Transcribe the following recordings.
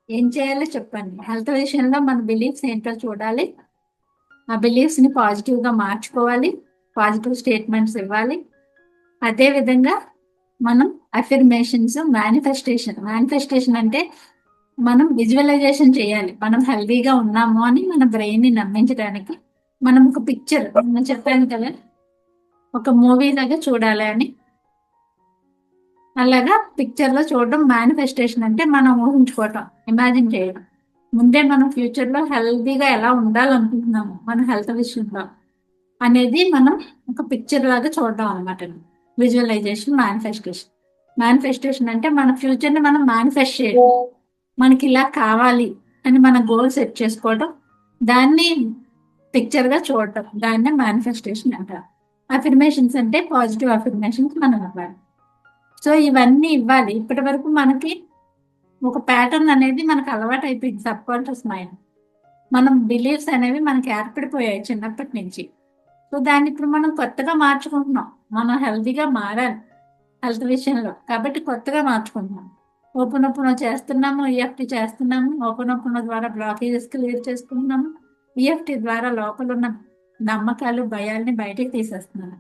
ఏం చేయాలో చెప్పండి. హెల్త్ విషయంలో మన బిలీఫ్స్ ఏంటో చూడాలి. ఆ బిలీఫ్స్ని పాజిటివ్గా మార్చుకోవాలి. పాజిటివ్ స్టేట్మెంట్స్ ఇవ్వాలి. అదే విధంగా మనం అఫర్మేషన్స్, మేనిఫెస్టేషన్ అంటే మనం విజువలైజేషన్ చేయాలి. మనం హెల్తీగా ఉన్నాము అని మన బ్రెయిన్ని నమ్మించడానికి మనం ఒక పిక్చర్, నేను చెప్పాను కదా, ఒక మూవీ లాగా చూడాలి అని. అలాగా పిక్చర్ లో చూడడం మేనిఫెస్టేషన్ అంటే మనం ఊహించుకోవటం, ఇమాజిన్ చేయడం. ముందే మనం ఫ్యూచర్ లో హెల్తీగా ఎలా ఉండాలనుకుంటున్నాము మన హెల్త్ విషయంలో అనేది మనం ఒక పిక్చర్ లాగా చూడడం అనమాట. విజువలైజేషన్, మేనిఫెస్టేషన్ అంటే మన ఫ్యూచర్ ని మనం మేనిఫెస్ట్ చేయడం. మనకి ఇలా కావాలి అని మన గోల్ సెట్ చేసుకోవడం, దాన్ని పిక్చర్ గా చూడటం, దాన్నే మేనిఫెస్టేషన్ అంటారు. అఫర్మేషన్స్ అంటే పాజిటివ్ అఫర్మేషన్స్ మనం ఇవ్వాలి. సో ఇవన్నీ ఇవ్వాలి. ఇప్పటి వరకు మనకి ఒక ప్యాటర్న్ అనేది మనకు అలవాటు అయిపోయింది, సబ్ కాన్షియస్ మైండ్. మనం బిలీఫ్స్ అనేవి మనకి ఏర్పడిపోయాయి చిన్నప్పటి నుంచి. సో దాన్ని ఇప్పుడు మనం కొత్తగా మార్చుకుంటున్నాం. మనం హెల్తీగా మారాలి హెల్త్ విషయంలో, కాబట్టి కొత్తగా మార్చుకుంటున్నాం. ఓపెన్ ఓపెన్ చేస్తున్నాము, ఈఎఫ్టీ చేస్తున్నాము. ఓపెన్ ఓపెన్ ద్వారా బ్లాకేజెస్ క్లియర్ చేసుకుంటున్నాము. ఈఎఫ్టీ ద్వారా లోపల ఉన్న నమ్మకాలు, భయాల్ని బయటికి తీసేస్తున్నాము.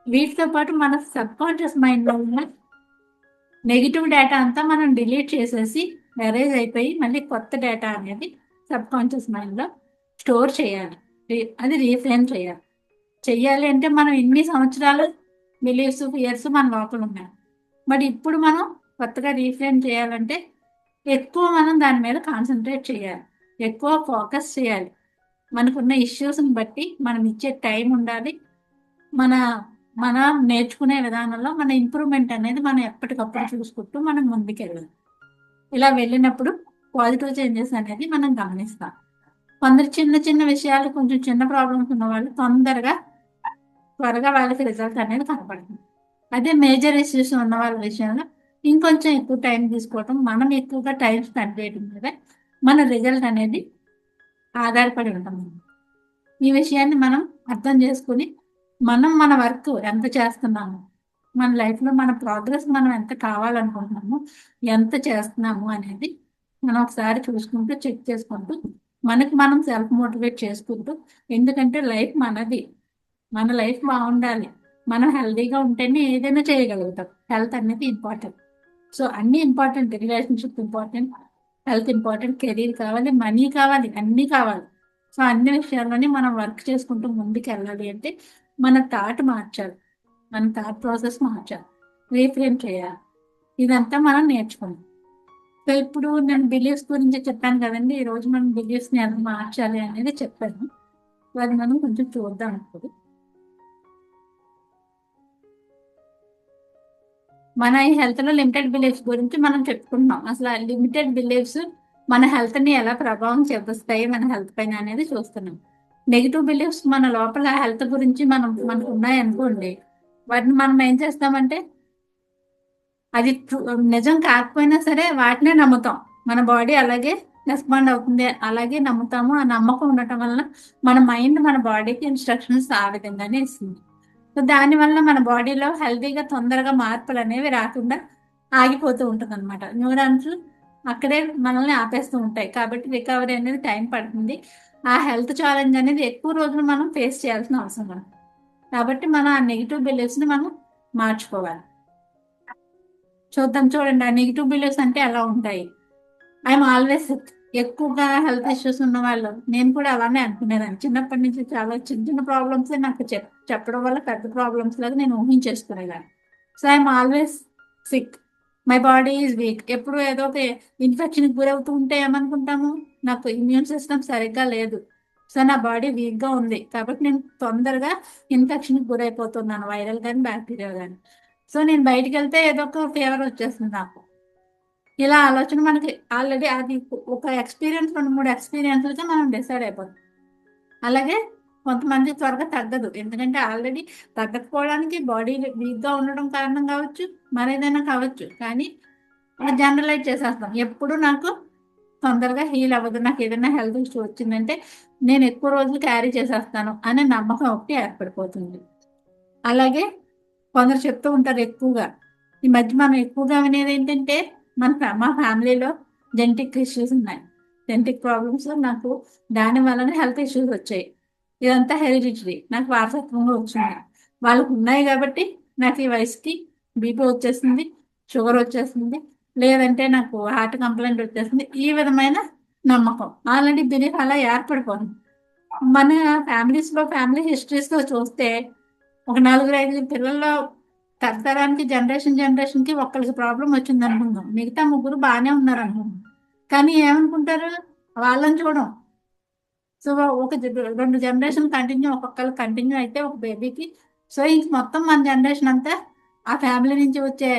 వీటితో పాటు మన సబ్ కాన్షియస్ మైండ్ లో ఉన్న నెగిటివ్ డేటా అంతా మనం డిలీట్ చేసేసి ఎరేజ్ అయిపోయి మళ్ళీ కొత్త డేటా అనేది సబ్ కాన్షియస్ మైండ్లో స్టోర్ చేయాలి. అది రీఫ్రేమ్ చేయాలి. చెయ్యాలి అంటే మనం ఇన్ని సంవత్సరాలు బిలీఫ్స్, ఫియర్స్ మన లోపల ఉన్నాయి. బట్ ఇప్పుడు మనం కొత్తగా రీఫ్రేమ్ చేయాలంటే ఎక్కువ మనం దాని మీద కాన్సన్ట్రేట్ చేయాలి, ఎక్కువ ఫోకస్ చేయాలి. మనకున్న ఇష్యూస్ని బట్టి మనం ఇచ్చే టైం ఉండాలి. మన మనం నేర్చుకునే విధానంలో మన ఇంప్రూవ్మెంట్ అనేది మనం ఎప్పటికప్పుడు చూసుకుంటూ మనం ముందుకెళ్ళాలి. ఇలా వెళ్ళినప్పుడు పాజిటివ్ చేంజెస్ అనేది మనం గమనిస్తాం. కొందరు చిన్న చిన్న విషయాలు, కొంచెం చిన్న ప్రాబ్లమ్స్ ఉన్న వాళ్ళు త్వరగా వాళ్ళకి రిజల్ట్ అనేది కనపడుతుంది. అదే మేజర్ ఇష్యూస్ ఉన్న వాళ్ళ విషయంలో ఇంకొంచెం ఎక్కువ టైం తీసుకోవటం, మనం ఎక్కువగా టైం స్పెండ్ చేయడం మీద మన రిజల్ట్ అనేది ఆధారపడి ఉంటుంది. ఈ విషయాన్ని మనం అర్థం చేసుకుని మనం మన వర్క్ ఎంత చేస్తున్నాము, మన లైఫ్లో మన ప్రోగ్రెస్ మనం ఎంత కావాలనుకుంటున్నాము, ఎంత చేస్తున్నాము అనేది మనం ఒకసారి చూసుకుంటూ, చెక్ చేసుకుంటూ, మనకి మనం సెల్ఫ్ మోటివేట్ చేసుకుంటూ. ఎందుకంటే లైఫ్ మనది, మన లైఫ్ బాగుండాలి. మనం హెల్తీగా ఉంటేనే ఏదైనా చేయగలుగుతాం. హెల్త్ అనేది ఇంపార్టెంట్. సో అన్ని important, relationship important, health important, career కావాలి, మనీ కావాలి, అన్నీ కావాలి. సో అన్ని విషయాల్లోని మనం వర్క్ చేసుకుంటూ ముందుకు వెళ్ళాలి అంటే మన థాట్ మార్చాలి, మన థాట్ ప్రాసెస్ మార్చాలి, రీఫ్రేమ్ చేయాలి. ఇదంతా మనం నేర్చుకుంటాం. సో ఇప్పుడు నేను బిలీఫ్స్ గురించి చెప్పాను కదండి. ఈ రోజు మనం బిలీఫ్స్ ని ఎలా మార్చాలి అనేది చెప్పాను. సో అది మనం కొంచెం చూద్దాం ఇప్పుడు. మన ఈ హెల్త్ లో లిమిటెడ్ బిలీఫ్స్ గురించి మనం చెప్పుకుంటున్నాం. అసలు ఆ లిమిటెడ్ బిలీఫ్స్ మన హెల్త్ ని ఎలా ప్రభావం చూపిస్తాయి మన హెల్త్ పైన అనేది చూస్తున్నాం. నెగిటివ్ బిలీఫ్స్ మన లోపల హెల్త్ గురించి మనకు ఉన్నాయి అనుకోండి, వాటిని మనం ఏం చేస్తామంటే అది నిజం కాకపోయినా సరే వాటినే నమ్ముతాం. మన బాడీ అలాగే రెస్పాండ్ అవుతుంది, అలాగే నమ్ముతాము. ఆ నమ్మకం ఉండటం వలన మన మైండ్ మన బాడీకి ఇన్స్ట్రక్షన్స్ ఆ విధంగానే ఇస్తుంది. సో దానివల్ల మన బాడీలో హెల్తీగా తొందరగా మార్పులు అనేవి రాకుండా ఆగిపోతూ ఉంటుంది అనమాట. న్యూరాన్స్ అక్కడే మనల్ని ఆపేస్తూ ఉంటాయి. కాబట్టి రికవరీ అనేది టైం పడుతుంది. ఆ హెల్త్ ఛాలెంజ్ అనేది ఎక్కువ రోజులు మనం ఫేస్ చేయాల్సిన అవసరం ఉంది. కాబట్టి మనం ఆ నెగిటివ్ బిలీఫ్స్ ని మనం మార్చుకోవాలి. చూద్దాం, చూడండి ఆ నెగిటివ్ బిలీఫ్స్ అంటే ఎలా ఉంటాయి. I'm always sick. ఎక్కువగా హెల్త్ ఇష్యూస్ ఉన్న వాళ్ళు, నేను కూడా అలానే అనుకునేదాన్ని. చిన్నప్పటి నుంచి చాలా చిన్న చిన్న ప్రాబ్లమ్స్ నాకు చెప్పడం వల్ల పెద్ద ప్రాబ్లమ్స్ లాగా నేను ఊహించేసుకునేదాన్ని. So I'm always sick, my body is weak. ఎప్పుడు ఏదో ఒక ఇన్ఫెక్షన్కి గురవుతూ ఉంటే ఏమనుకుంటాము, నాకు ఇమ్యూన్ సిస్టమ్ సరిగ్గా లేదు, సో నా బాడీ వీక్గా ఉంది, కాబట్టి నేను తొందరగా ఇన్ఫెక్షన్కి గురైపోతున్నాను, వైరల్ కానీ బ్యాక్టీరియా కానీ. సో నేను బయటికి వెళ్తే ఏదో ఒక ఫీవర్ వచ్చేస్తుంది నాకు. ఇలా ఆలోచన మనకి ఆల్రెడీ అది ఒక ఎక్స్పీరియన్స్, 2, 3 ఎక్స్పీరియన్స్లతో మనం డిసైడ్ అయిపోతాం. అలాగే కొంతమంది త్వరగా తగ్గదు, ఎందుకంటే ఆల్రెడీ తగ్గకపోవడానికి బాడీ వీక్గా ఉండడం కారణం కావచ్చు, మరేదైనా కావచ్చు. కానీ జనరలైజ్ చేసేస్తాం, ఎప్పుడు నాకు తొందరగా హీల్ అవ్వదు, నాకు ఏదైనా హెల్త్ ఇష్యూ వచ్చిందంటే నేను ఎక్కువ రోజులు క్యారీ చేసేస్తాను అనే నమ్మకం ఒకటి ఏర్పడిపోతుంది. అలాగే కొందరు చెప్తూ ఉంటారు ఎక్కువగా, ఈ మధ్య మనం ఎక్కువగా వినేది ఏంటంటే మా ఫ్యామిలీలో జెనెటిక్ ఇష్యూస్ ఉన్నాయి, జెనెటిక్ ప్రాబ్లమ్స్ నాకు దాని వలన హెల్త్ ఇష్యూస్ వచ్చాయి. ఇదంతా హెరిడిటరీ, నాకు వారసత్వంగా వచ్చింది. వాళ్ళకు ఉన్నాయి కాబట్టి నాకు ఈ వయసుకి బీపీ వచ్చేసింది, షుగర్ వచ్చేసింది, లేదంటే నాకు హార్ట్ కంప్లైంట్ వచ్చేసింది. ఈ విధమైన నమ్మకం ఆల్రెడీ బిలీఫ్ అలా ఏర్పడిపోతుంది. మన ఫ్యామిలీస్లో ఫ్యామిలీ హిస్టరీస్తో చూస్తే ఒక 4-5 పిల్లల్లో తరతరానికి జనరేషన్కి ఒక్కరికి ప్రాబ్లం వచ్చింది అనుకుందాం, మిగతా ముగ్గురు బాగానే ఉన్నారు అనుకుందాం. కానీ ఏమనుకుంటారు, వాళ్ళని చూడం. సో ఒక 2 జనరేషన్ కంటిన్యూ, ఒక్కొక్కరు కంటిన్యూ అయితే ఒక బేబీకి, సో ఇంక మొత్తం మన జనరేషన్ అంతా ఆ ఫ్యామిలీ నుంచి వచ్చే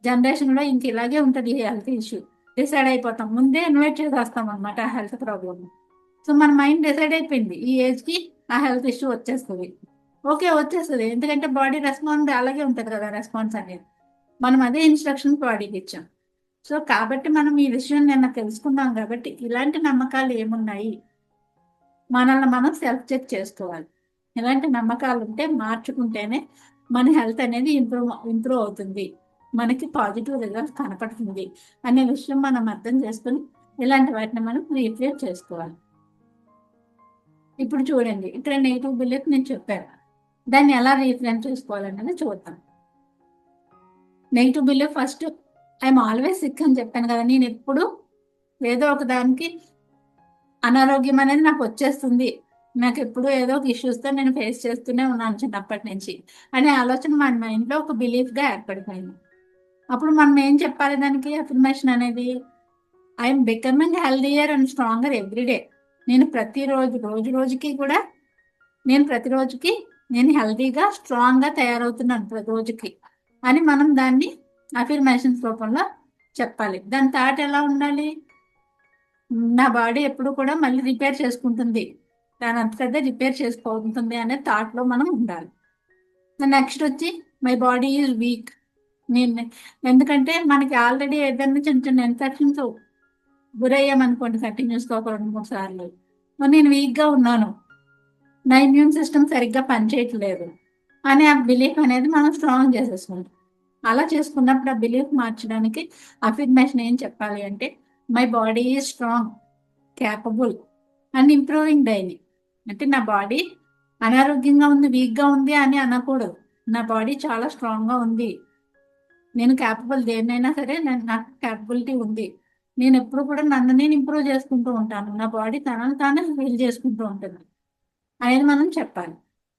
జనరేషన్లో ఇంక ఇలాగే ఉంటుంది హెల్త్ ఇష్యూ. డిసైడ్ అయిపోతాం, ముందే ఇన్వైట్ చేసి వస్తాం అనమాట ఆ హెల్త్ ప్రాబ్లమ్. సో మన మైండ్ డిసైడ్ అయిపోయింది ఈ ఏజ్కి ఆ హెల్త్ ఇష్యూ వచ్చేస్తుంది. ఓకే, వచ్చేస్తుంది, ఎందుకంటే బాడీ రెస్పాన్స్ అలాగే ఉంటుంది కదా, రెస్పాన్స్ అనేది మనం అదే ఇన్స్ట్రక్షన్ బాడీకి ఇచ్చాం. సో కాబట్టి మనం ఈ విషయం నిన్న తెలుసుకున్నాం. కాబట్టి ఇలాంటి నమ్మకాలు ఏమున్నాయి, మనల్ని మనం సెల్ఫ్ చెక్ చేసుకోవాలి. ఇలాంటి నమ్మకాలు ఉంటే మార్చుకుంటేనే మన హెల్త్ అనేది ఇంప్రూవ్ అవుతుంది, మనకి పాజిటివ్ రిజల్ట్ కనపడుతుంది అనే విషయం మనం అర్థం చేసుకుని ఇలాంటి వాటిని మనం రీప్లేస్ చేసుకోవాలి. ఇప్పుడు చూడండి, ఇక్కడ నెగిటివ్ బిలీఫ్ నేను చెప్పాను, దాన్ని ఎలా రీప్లేస్ చేసుకోవాలనేది చూద్దాం. Negative belief first, I'm always sick అని చెప్పాను కదా, నేను ఎప్పుడు ఏదో ఒక దానికి అనారోగ్యం అనేది నాకు వచ్చేస్తుంది, నాకు ఎప్పుడు ఏదో ఒక ఇష్యూస్తో నేను ఫేస్ చేస్తూనే ఉన్నాను చిన్నప్పటి నుంచి అనే ఆలోచన మన మైండ్లో ఒక బిలీఫ్గా ఏర్పడిపోయింది. అప్పుడు మనం ఏం చెప్పాలి దానికి అఫర్మేషన్ అనేది, I'm becoming healthier and stronger everyday. నేను ప్రతిరోజు రోజుకి కూడా ప్రతిరోజుకి నేను హెల్దీగా స్ట్రాంగ్గా తయారవుతున్నాను ప్రతి రోజుకి అని మనం దాన్ని అఫర్మేషన్స్ రూపంలో చెప్పాలి. దాని థాట్ ఎలా ఉండాలి, నా బాడీ ఎప్పుడు కూడా మళ్ళీ రిపేర్ చేసుకుంటుంది, దాని అంతకదే రిపేర్ చేసుకోఉంటుంది అనే థాట్లో మనం ఉండాలి. నెక్స్ట్ వచ్చి మై బాడీ ఈజ్ వీక్. నేను ఎందుకంటే మనకి ఆల్రెడీ ఏదైనా చిన్న చిన్న ఇన్ఫెక్షన్స్ గురయ్యామనుకోండి కంటిన్యూస్గా ఒక 2-3 సార్లు, నేను వీక్గా ఉన్నాను, నా ఇమ్యూన్ సిస్టమ్ సరిగ్గా పనిచేయట్లేదు అని ఆ బిలీఫ్ అనేది మనం స్ట్రాంగ్ చేసేసుకుంటాం. అలా చేసుకున్నప్పుడు ఆ బిలీఫ్ మార్చడానికి అఫర్మేషన్ ఏం చెప్పాలి అంటే, my body is strong, capable and improving daily. అంటే నా బాడీ అనారోగ్యంగా ఉంది, వీక్గా ఉంది అని అనకూడదు, నా బాడీ చాలా స్ట్రాంగ్గా ఉంది, నేను క్యాపబుల్, దేన్నైనా సరే నాకు క్యాపబిలిటీ ఉంది, నేను ఎప్పుడు కూడా నన్ను నేను ఇంప్రూవ్ చేసుకుంటూ ఉంటాను, నా బాడీ తనను తానే హీల్ చేసుకుంటూ ఉంటుంది అనేది మనం చెప్పాలి.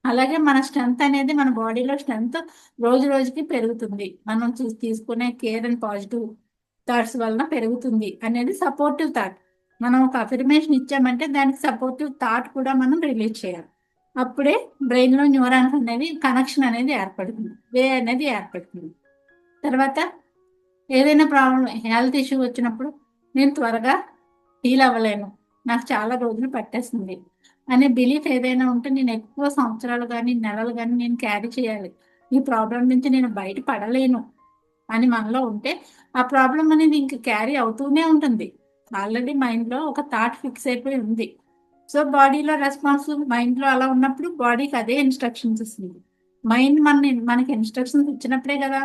అలాగే మన స్ట్రెంగ్త్ అనేది, మన బాడీలో స్ట్రెంగ్త్ రోజు రోజుకి పెరుగుతుంది, మనం తీసుకునే కేర్ అండ్ పాజిటివ్ థాట్స్ వలన పెరుగుతుంది అనేది సపోర్టివ్ థాట్. మనం ఒక అఫర్మేషన్ ఇచ్చామంటే దానికి సపోర్టివ్ థాట్ కూడా మనం రిలీజ్ చేయాలి. అప్పుడే బ్రెయిన్లో న్యూరాన్స్ అనేది కనెక్షన్ అనేది ఏర్పడుతుంది, వే అనేది ఏర్పడుతుంది. తర్వాత ఏదైనా ప్రాబ్లం, హెల్త్ ఇష్యూ వచ్చినప్పుడు నేను త్వరగా హీల్ అవ్వలేను, నాకు చాలా రోజులు పట్టేస్తుంది అనే బిలీఫ్ ఏదైనా ఉంటే, నేను ఎక్కువ సంవత్సరాలు కానీ నెలలు కానీ నేను క్యారీ చేయాలి, ఈ ప్రాబ్లం నుంచి నేను బయటపడలేను అని మనలో ఉంటే ఆ ప్రాబ్లం అనేది ఇంక క్యారీ అవుతూనే ఉంటుంది. ఆల్రెడీ మైండ్లో ఒక థాట్ ఫిక్స్ అయిపోయి ఉంది. సో బాడీలో రెస్పాన్స్ మైండ్లో అలా ఉన్నప్పుడు బాడీకి అదే ఇన్స్ట్రక్షన్స్ ఇస్తుంది. మైండ్ మనకి ఇన్స్ట్రక్షన్స్ ఇచ్చినప్పుడే కదా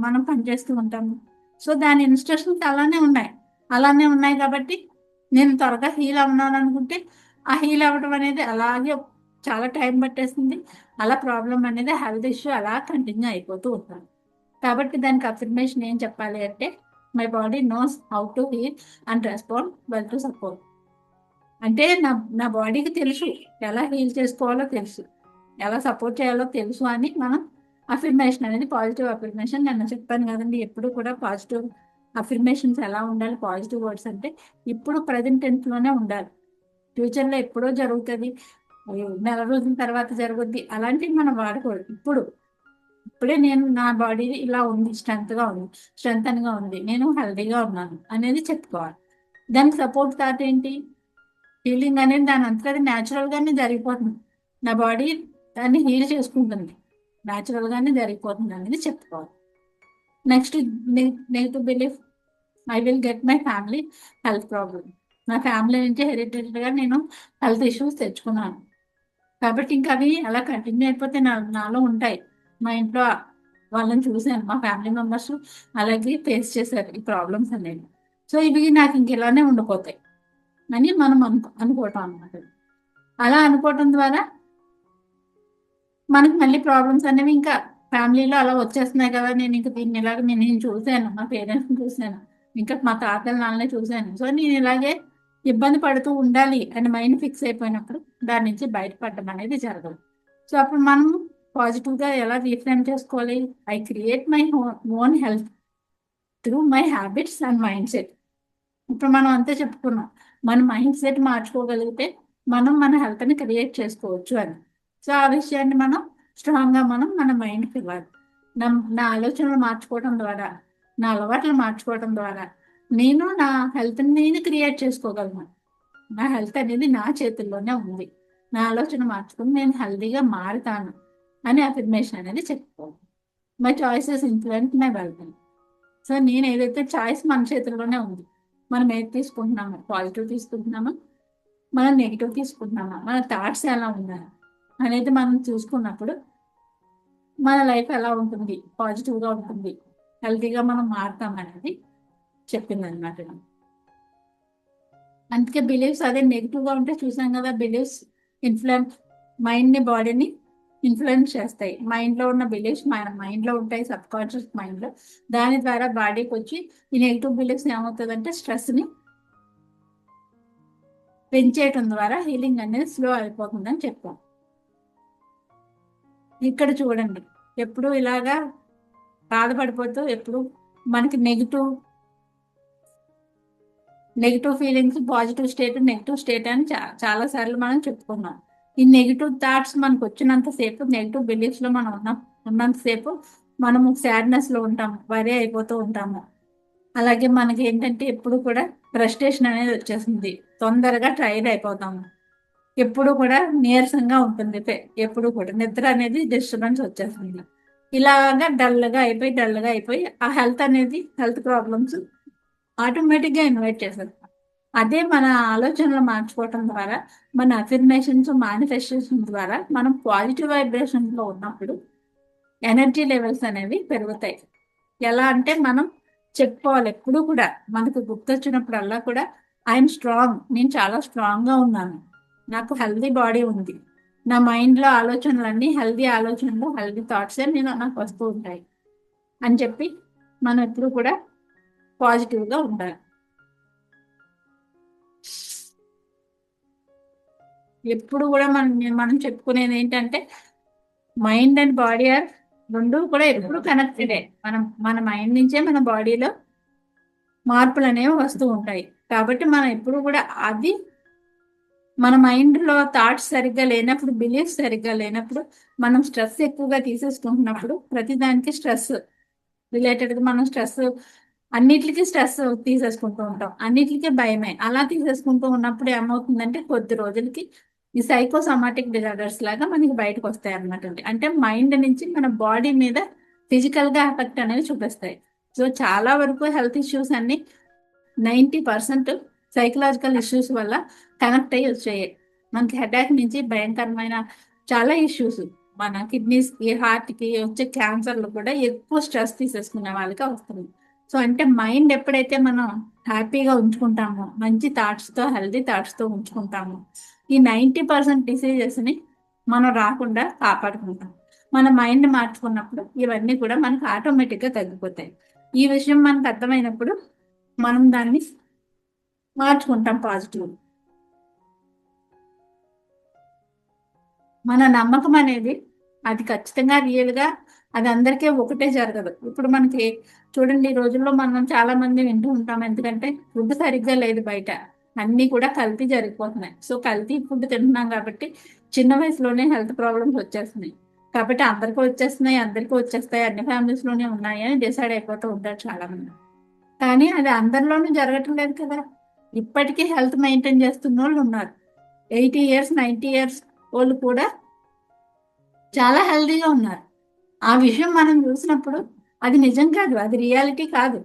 మనం పనిచేస్తూ ఉంటాము. సో దాని ఇన్స్ట్రక్షన్స్ అలానే ఉన్నాయి కాబట్టి నేను త్వరగా హీల్ అవ్వనాను అనుకుంటే ఆ హీల్ అవ్వడం అనేది అలాగే చాలా టైం పట్టేస్తుంది. అలా ప్రాబ్లం అనేది హెల్త్ ఇష్యూ అలా కంటిన్యూ అయిపోతూ ఉంటుంది. కాబట్టి దానికి అఫర్మేషన్ ఏం చెప్పాలి అంటే, my body knows how to heal and respond well to support. అంటే నా బాడీకి తెలుసు ఎలా హీల్ చేసుకోవాలో తెలుసు, ఎలా సపోర్ట్ చేయాలో తెలుసు అని మనం అఫర్మేషన్ అనేది, పాజిటివ్ అఫర్మేషన్ నేను చెప్పాను కదండి, ఎప్పుడు కూడా పాజిటివ్ అఫర్మేషన్స్ ఎలా ఉండాలి, పాజిటివ్ వర్డ్స్ అంటే ఇప్పుడు ప్రజెంట్ టెన్స్లోనే ఉండాలి, ఫ్యూచర్లో ఎప్పుడో జరుగుతుంది, నెల రోజుల తర్వాత జరుగుద్ది అలాంటివి మనం వాడకూడదు. ఇప్పుడే నేను నా బాడీ ఇలా ఉంది, స్ట్రెంగ్త్గా ఉంది, నేను హెల్తీగా ఉన్నాను అనేది చెప్పుకోవాలి. దానికి సపోర్ట్ థాట్ ఏంటి, హీలింగ్ అనేది దాని అంతటా న్యాచురల్గానే జరిగిపోతుంది, నా బాడీ దాన్ని హీల్ చేసుకుంటుంది, న్యాచురల్గానే జరిగిపోతుంది అనేది చెప్పుకోవాలి. Next negative belief, I will get my family health problem. నా ఫ్యామిలీ నుంచి హెరిడిటరీగా నేను హెల్త్ ఇష్యూస్ తెచ్చుకున్నాను కాబట్టి ఇంకా అవి అలా కంటిన్యూ అయిపోతే నాలో ఉంటాయి. మా ఇంట్లో వాళ్ళని చూశాను, మా ఫ్యామిలీ మెంబర్స్ అలాగే ఫేస్ చేశారు ఈ ప్రాబ్లమ్స్ అనేవి. సో ఇవి నాకు ఇంక ఇలానే ఉండిపోతాయి అని మనం అనుకోవటం అనమాట. అలా అనుకోవటం ద్వారా మనకి మళ్ళీ ప్రాబ్లమ్స్ అనేవి ఇంకా ఫ్యామిలీలో అలా వచ్చేస్తున్నాయి కదా. నేను ఇంకా దీన్ని ఇలాగ నేను చూశాను, మా పేరెంట్స్ని చూశాను, ఇంకా మా తాతల నాన్ననే చూశాను. సో నేను ఇలాగే ఇబ్బంది పడుతూ ఉండాలి అని మైండ్ ఫిక్స్ అయిపోయినప్పుడు దాని నుంచి బయటపడడం అనేది జరగదు. సో అప్పుడు మనం పాజిటివ్గా ఎలా రీఫ్రేమ్ చేసుకోవాలి? I create my own health through my habits and mind set. ఇప్పుడు మనం అంతే చెప్పుకున్నాం, మన మైండ్ సెట్ మార్చుకోగలిగితే మనం మన హెల్త్ని క్రియేట్ చేసుకోవచ్చు అని. సో ఆ విషయాన్ని మనం స్ట్రాంగ్గా మన మైండ్కి ఇవ్వాలి. నా ఆలోచనలు మార్చుకోవడం ద్వారా, నా అలవాట్లు మార్చుకోవడం ద్వారా నేను నా హెల్త్ని నేను క్రియేట్ చేసుకోగలను. నా హెల్త్ అనేది నా చేతుల్లోనే ఉంది. నా ఆలోచన మార్చుకుని నేను హెల్తీగా మారుతాను అని అఫర్మేషన్ అనేది చెప్పుకోవాలి. My choices influence my wellbeing. So నేను ఏదైతే చాయిస్ మన చేతుల్లోనే ఉంది. మనం ఏది తీసుకుంటున్నామో, పాజిటివ్ తీసుకుంటున్నామా, మనం నెగిటివ్ తీసుకుంటున్నామా, మన థాట్స్ ఎలా ఉన్నాయి అనేది మనం చూసుకున్నప్పుడు మన లైఫ్ ఎలా ఉంటుంది, పాజిటివ్గా ఉంటుంది, హెల్తీగా మనం మారుతాం అనేది చెప్పింది అనమాట. అందుకే బిలీఫ్స్ అదే నెగిటివ్గా ఉంటే చూసాం కదా, బిలీఫ్స్ ఇన్ఫ్లుయెన్స్ మైండ్ని, బాడీని ఇన్ఫ్లుయెన్స్ చేస్తాయి. మైండ్లో ఉన్న బిలీఫ్స్ మన మైండ్లో ఉంటాయి, సబ్ కాన్షియస్ మైండ్లో. దాని ద్వారా బాడీకి వచ్చి ఈ నెగిటివ్ బిలీఫ్స్ ఏమవుతుందంటే స్ట్రెస్ని పెంచేయటం ద్వారా హీలింగ్ అనేది స్లో అయిపోతుందని చెప్పాం. ఇక్కడ చూడండి, ఎప్పుడు ఇలాగా బాధపడిపోతూ ఎప్పుడు మనకి negative feelings, positive state, negative state అని చాలా సార్లు మనం చెప్పుకున్నాం. ఈ నెగిటివ్ థాట్స్ మనకు వచ్చినంతసేపు, నెగిటివ్ బిలీఫ్స్లో మనం ఉన్నంతసేపు మనము సాడ్నెస్లో ఉంటాము, వరి అయిపోతూ ఉంటాము. అలాగే మనకి ఏంటంటే ఎప్పుడు కూడా ఫ్రస్ట్రేషన్ అనేది వచ్చేస్తుంది, తొందరగా టైర్డ్ అయిపోతాము, ఎప్పుడు కూడా నీరసంగా ఉంటుంది, ఎప్పుడు కూడా నిద్ర అనేది డిస్టర్బెన్స్ వచ్చేస్తుంది. ఇలాగా డల్గా అయిపోయి ఆ హెల్త్ ప్రాబ్లమ్స్ ఆటోమేటిక్గా ఇన్వైట్ చేస్తారు. అదే మన ఆలోచనలు మార్చుకోవటం ద్వారా, మన అఫర్మేషన్స్, మేనిఫెస్టేషన్ ద్వారా మనం పాజిటివ్ వైబ్రేషన్స్లో ఉన్నప్పుడు ఎనర్జీ లెవెల్స్ అనేవి పెరుగుతాయి. ఎలా అంటే మనం చెప్పుకోవాలి ఎప్పుడు కూడా, మనకు గుర్తొచ్చినప్పుడల్లా కూడా ఐఎమ్ స్ట్రాంగ్, నేను చాలా స్ట్రాంగ్గా ఉన్నాను, నాకు హెల్దీ బాడీ ఉంది, నా మైండ్లో ఆలోచనలన్నీ హెల్దీ ఆలోచనలు, హెల్దీ థాట్సే నాకు వస్తూ ఉంటాయి అని చెప్పి మనం ఎప్పుడు కూడా పాజిటివ్గా ఉండాలి. ఎప్పుడు కూడా మనం చెప్పుకునేది ఏంటంటే మైండ్ అండ్ బాడీ ఆర్ రెండు కూడా ఎప్పుడు కనెక్టెడే. మన మైండ్ నుంచే మన బాడీలో మార్పులు అనేవి వస్తూ ఉంటాయి. కాబట్టి మనం ఎప్పుడు కూడా అది మన మైండ్లో థాట్స్ సరిగ్గా లేనప్పుడు, బిలీఫ్స్ సరిగ్గా లేనప్పుడు, మనం స్ట్రెస్ ఎక్కువగా తీసేసుకుంటున్నప్పుడు, ప్రతిదానికి స్ట్రెస్ రిలేటెడ్గా మనం అన్నిటికీ స్ట్రెస్ తీసేసుకుంటూ ఉంటాం, అన్నిటికీ భయమే. అలా తీసేసుకుంటూ ఉన్నప్పుడు ఏమవుతుందంటే కొద్ది రోజులకి ఈ సైకోసోమాటిక్ డిజార్డర్స్ లాగా మనకి బయటకు వస్తాయి అన్నమాట. అంటే మైండ్ నుంచి మన బాడీ మీద ఫిజికల్గా ఎఫెక్ట్ అనేవి చూపిస్తాయి. సో చాలా వరకు హెల్త్ ఇష్యూస్ అన్ని 90% సైకలాజికల్ ఇష్యూస్ వల్ల కనెక్ట్ అయ్యి వచ్చాయి. మనకి హెడేక్ నుంచి భయంకరమైన చాలా ఇష్యూస్, మన కిడ్నీస్కి, హార్ట్కి వచ్చే క్యాన్సర్లు కూడా ఎక్కువ స్ట్రెస్ తీసేసుకునే వాళ్ళకి వస్తుంది. సో అంటే మైండ్ ఎప్పుడైతే మనం హ్యాపీగా ఉంచుకుంటామో, మంచి థాట్స్తో, హెల్దీ థాట్స్తో ఉంచుకుంటామో, ఈ 90% డిసీజెస్ని మనం రాకుండా కాపాడుకుంటాం. మన మైండ్ మార్చుకున్నప్పుడు ఇవన్నీ కూడా మనకు ఆటోమేటిక్గా తగ్గిపోతాయి. ఈ విషయం మనకు అర్థమైనప్పుడు మనం దాన్ని మార్చుకుంటాం పాజిటివ్. మన నమ్మకం అనేది అది ఖచ్చితంగా రియల్గా అది అందరికీ ఒకటే జరగదు. ఇప్పుడు మనకి చూడండి, ఈ రోజుల్లో మనం చాలా మంది వింటూ ఉంటాం, ఎందుకంటే ఫుడ్ సరిగ్గా లేదు, బయట అన్నీ కూడా కల్తీ జరిగిపోతున్నాయి. సో కల్తీ ఫుడ్ తింటున్నాం కాబట్టి చిన్న వయసులోనే హెల్త్ ప్రాబ్లమ్స్ వచ్చేస్తున్నాయి. కాబట్టి అందరికీ వచ్చేస్తాయి, అన్ని ఫ్యామిలీస్లోనే ఉన్నాయి అని డిసైడ్ అయిపోతూ ఉంటారు చాలా మంది. కానీ అది అందరిలోనూ జరగటం లేదు కదా. ఇప్పటికీ హెల్త్ మెయింటైన్ చేస్తున్న వాళ్ళు ఉన్నారు. 80 ఇయర్స్ 90 ఇయర్స్ వాళ్ళు కూడా చాలా హెల్తీగా ఉన్నారు. ఆ విషయం మనం చూసినప్పుడు అది నిజం కాదు, అది రియాలిటీ కాదు.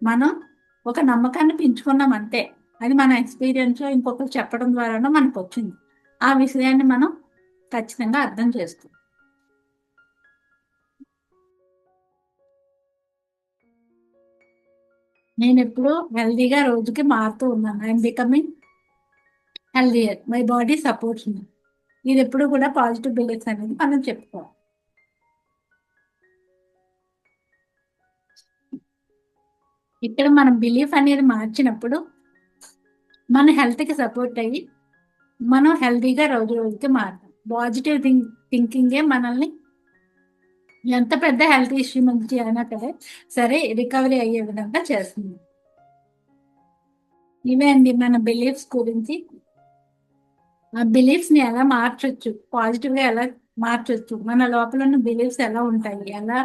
మనం ఒక నమ్మకాన్ని పెంచుకున్నాం అంతే. అది మన ఎక్స్పీరియన్స్ ఇంకొకరు చెప్పడం ద్వారానో మనకు వచ్చింది. ఆ విషయాన్ని మనం ఖచ్చితంగా అర్థం చేసుకో. నేను ఎప్పుడు హెల్దీగా రోజుకి మారుతూ ఉన్నాను. I'm becoming healthier. My body supports మీ. ఇది ఎప్పుడు కూడా పాజిటివ్ బిలీఫ్స్ అనేది మనం చెప్పుకోవాలి. ఇక్కడ మనం బిలీఫ్ అనేది మార్చినప్పుడు మన హెల్త్ కి సపోర్ట్ అయ్యి మనం హెల్దీగా రోజు రోజుకి మారుతాం. పాజిటివ్ థింకింగే మనల్ని ఎంత పెద్ద హెల్త్ ఇష్యూ నుంచి అయినా సరే రికవరీ అయ్యే విధంగా చేస్తుంది. ఇవే అండి మన బిలీఫ్స్ గురించి. ఆ బిలీఫ్స్ ని ఎలా మార్చొచ్చు, పాజిటివ్ గా ఎలా మార్చొచ్చు, మన లోపల ఉన్న బిలీఫ్స్ ఎలా ఉంటాయి, ఎలా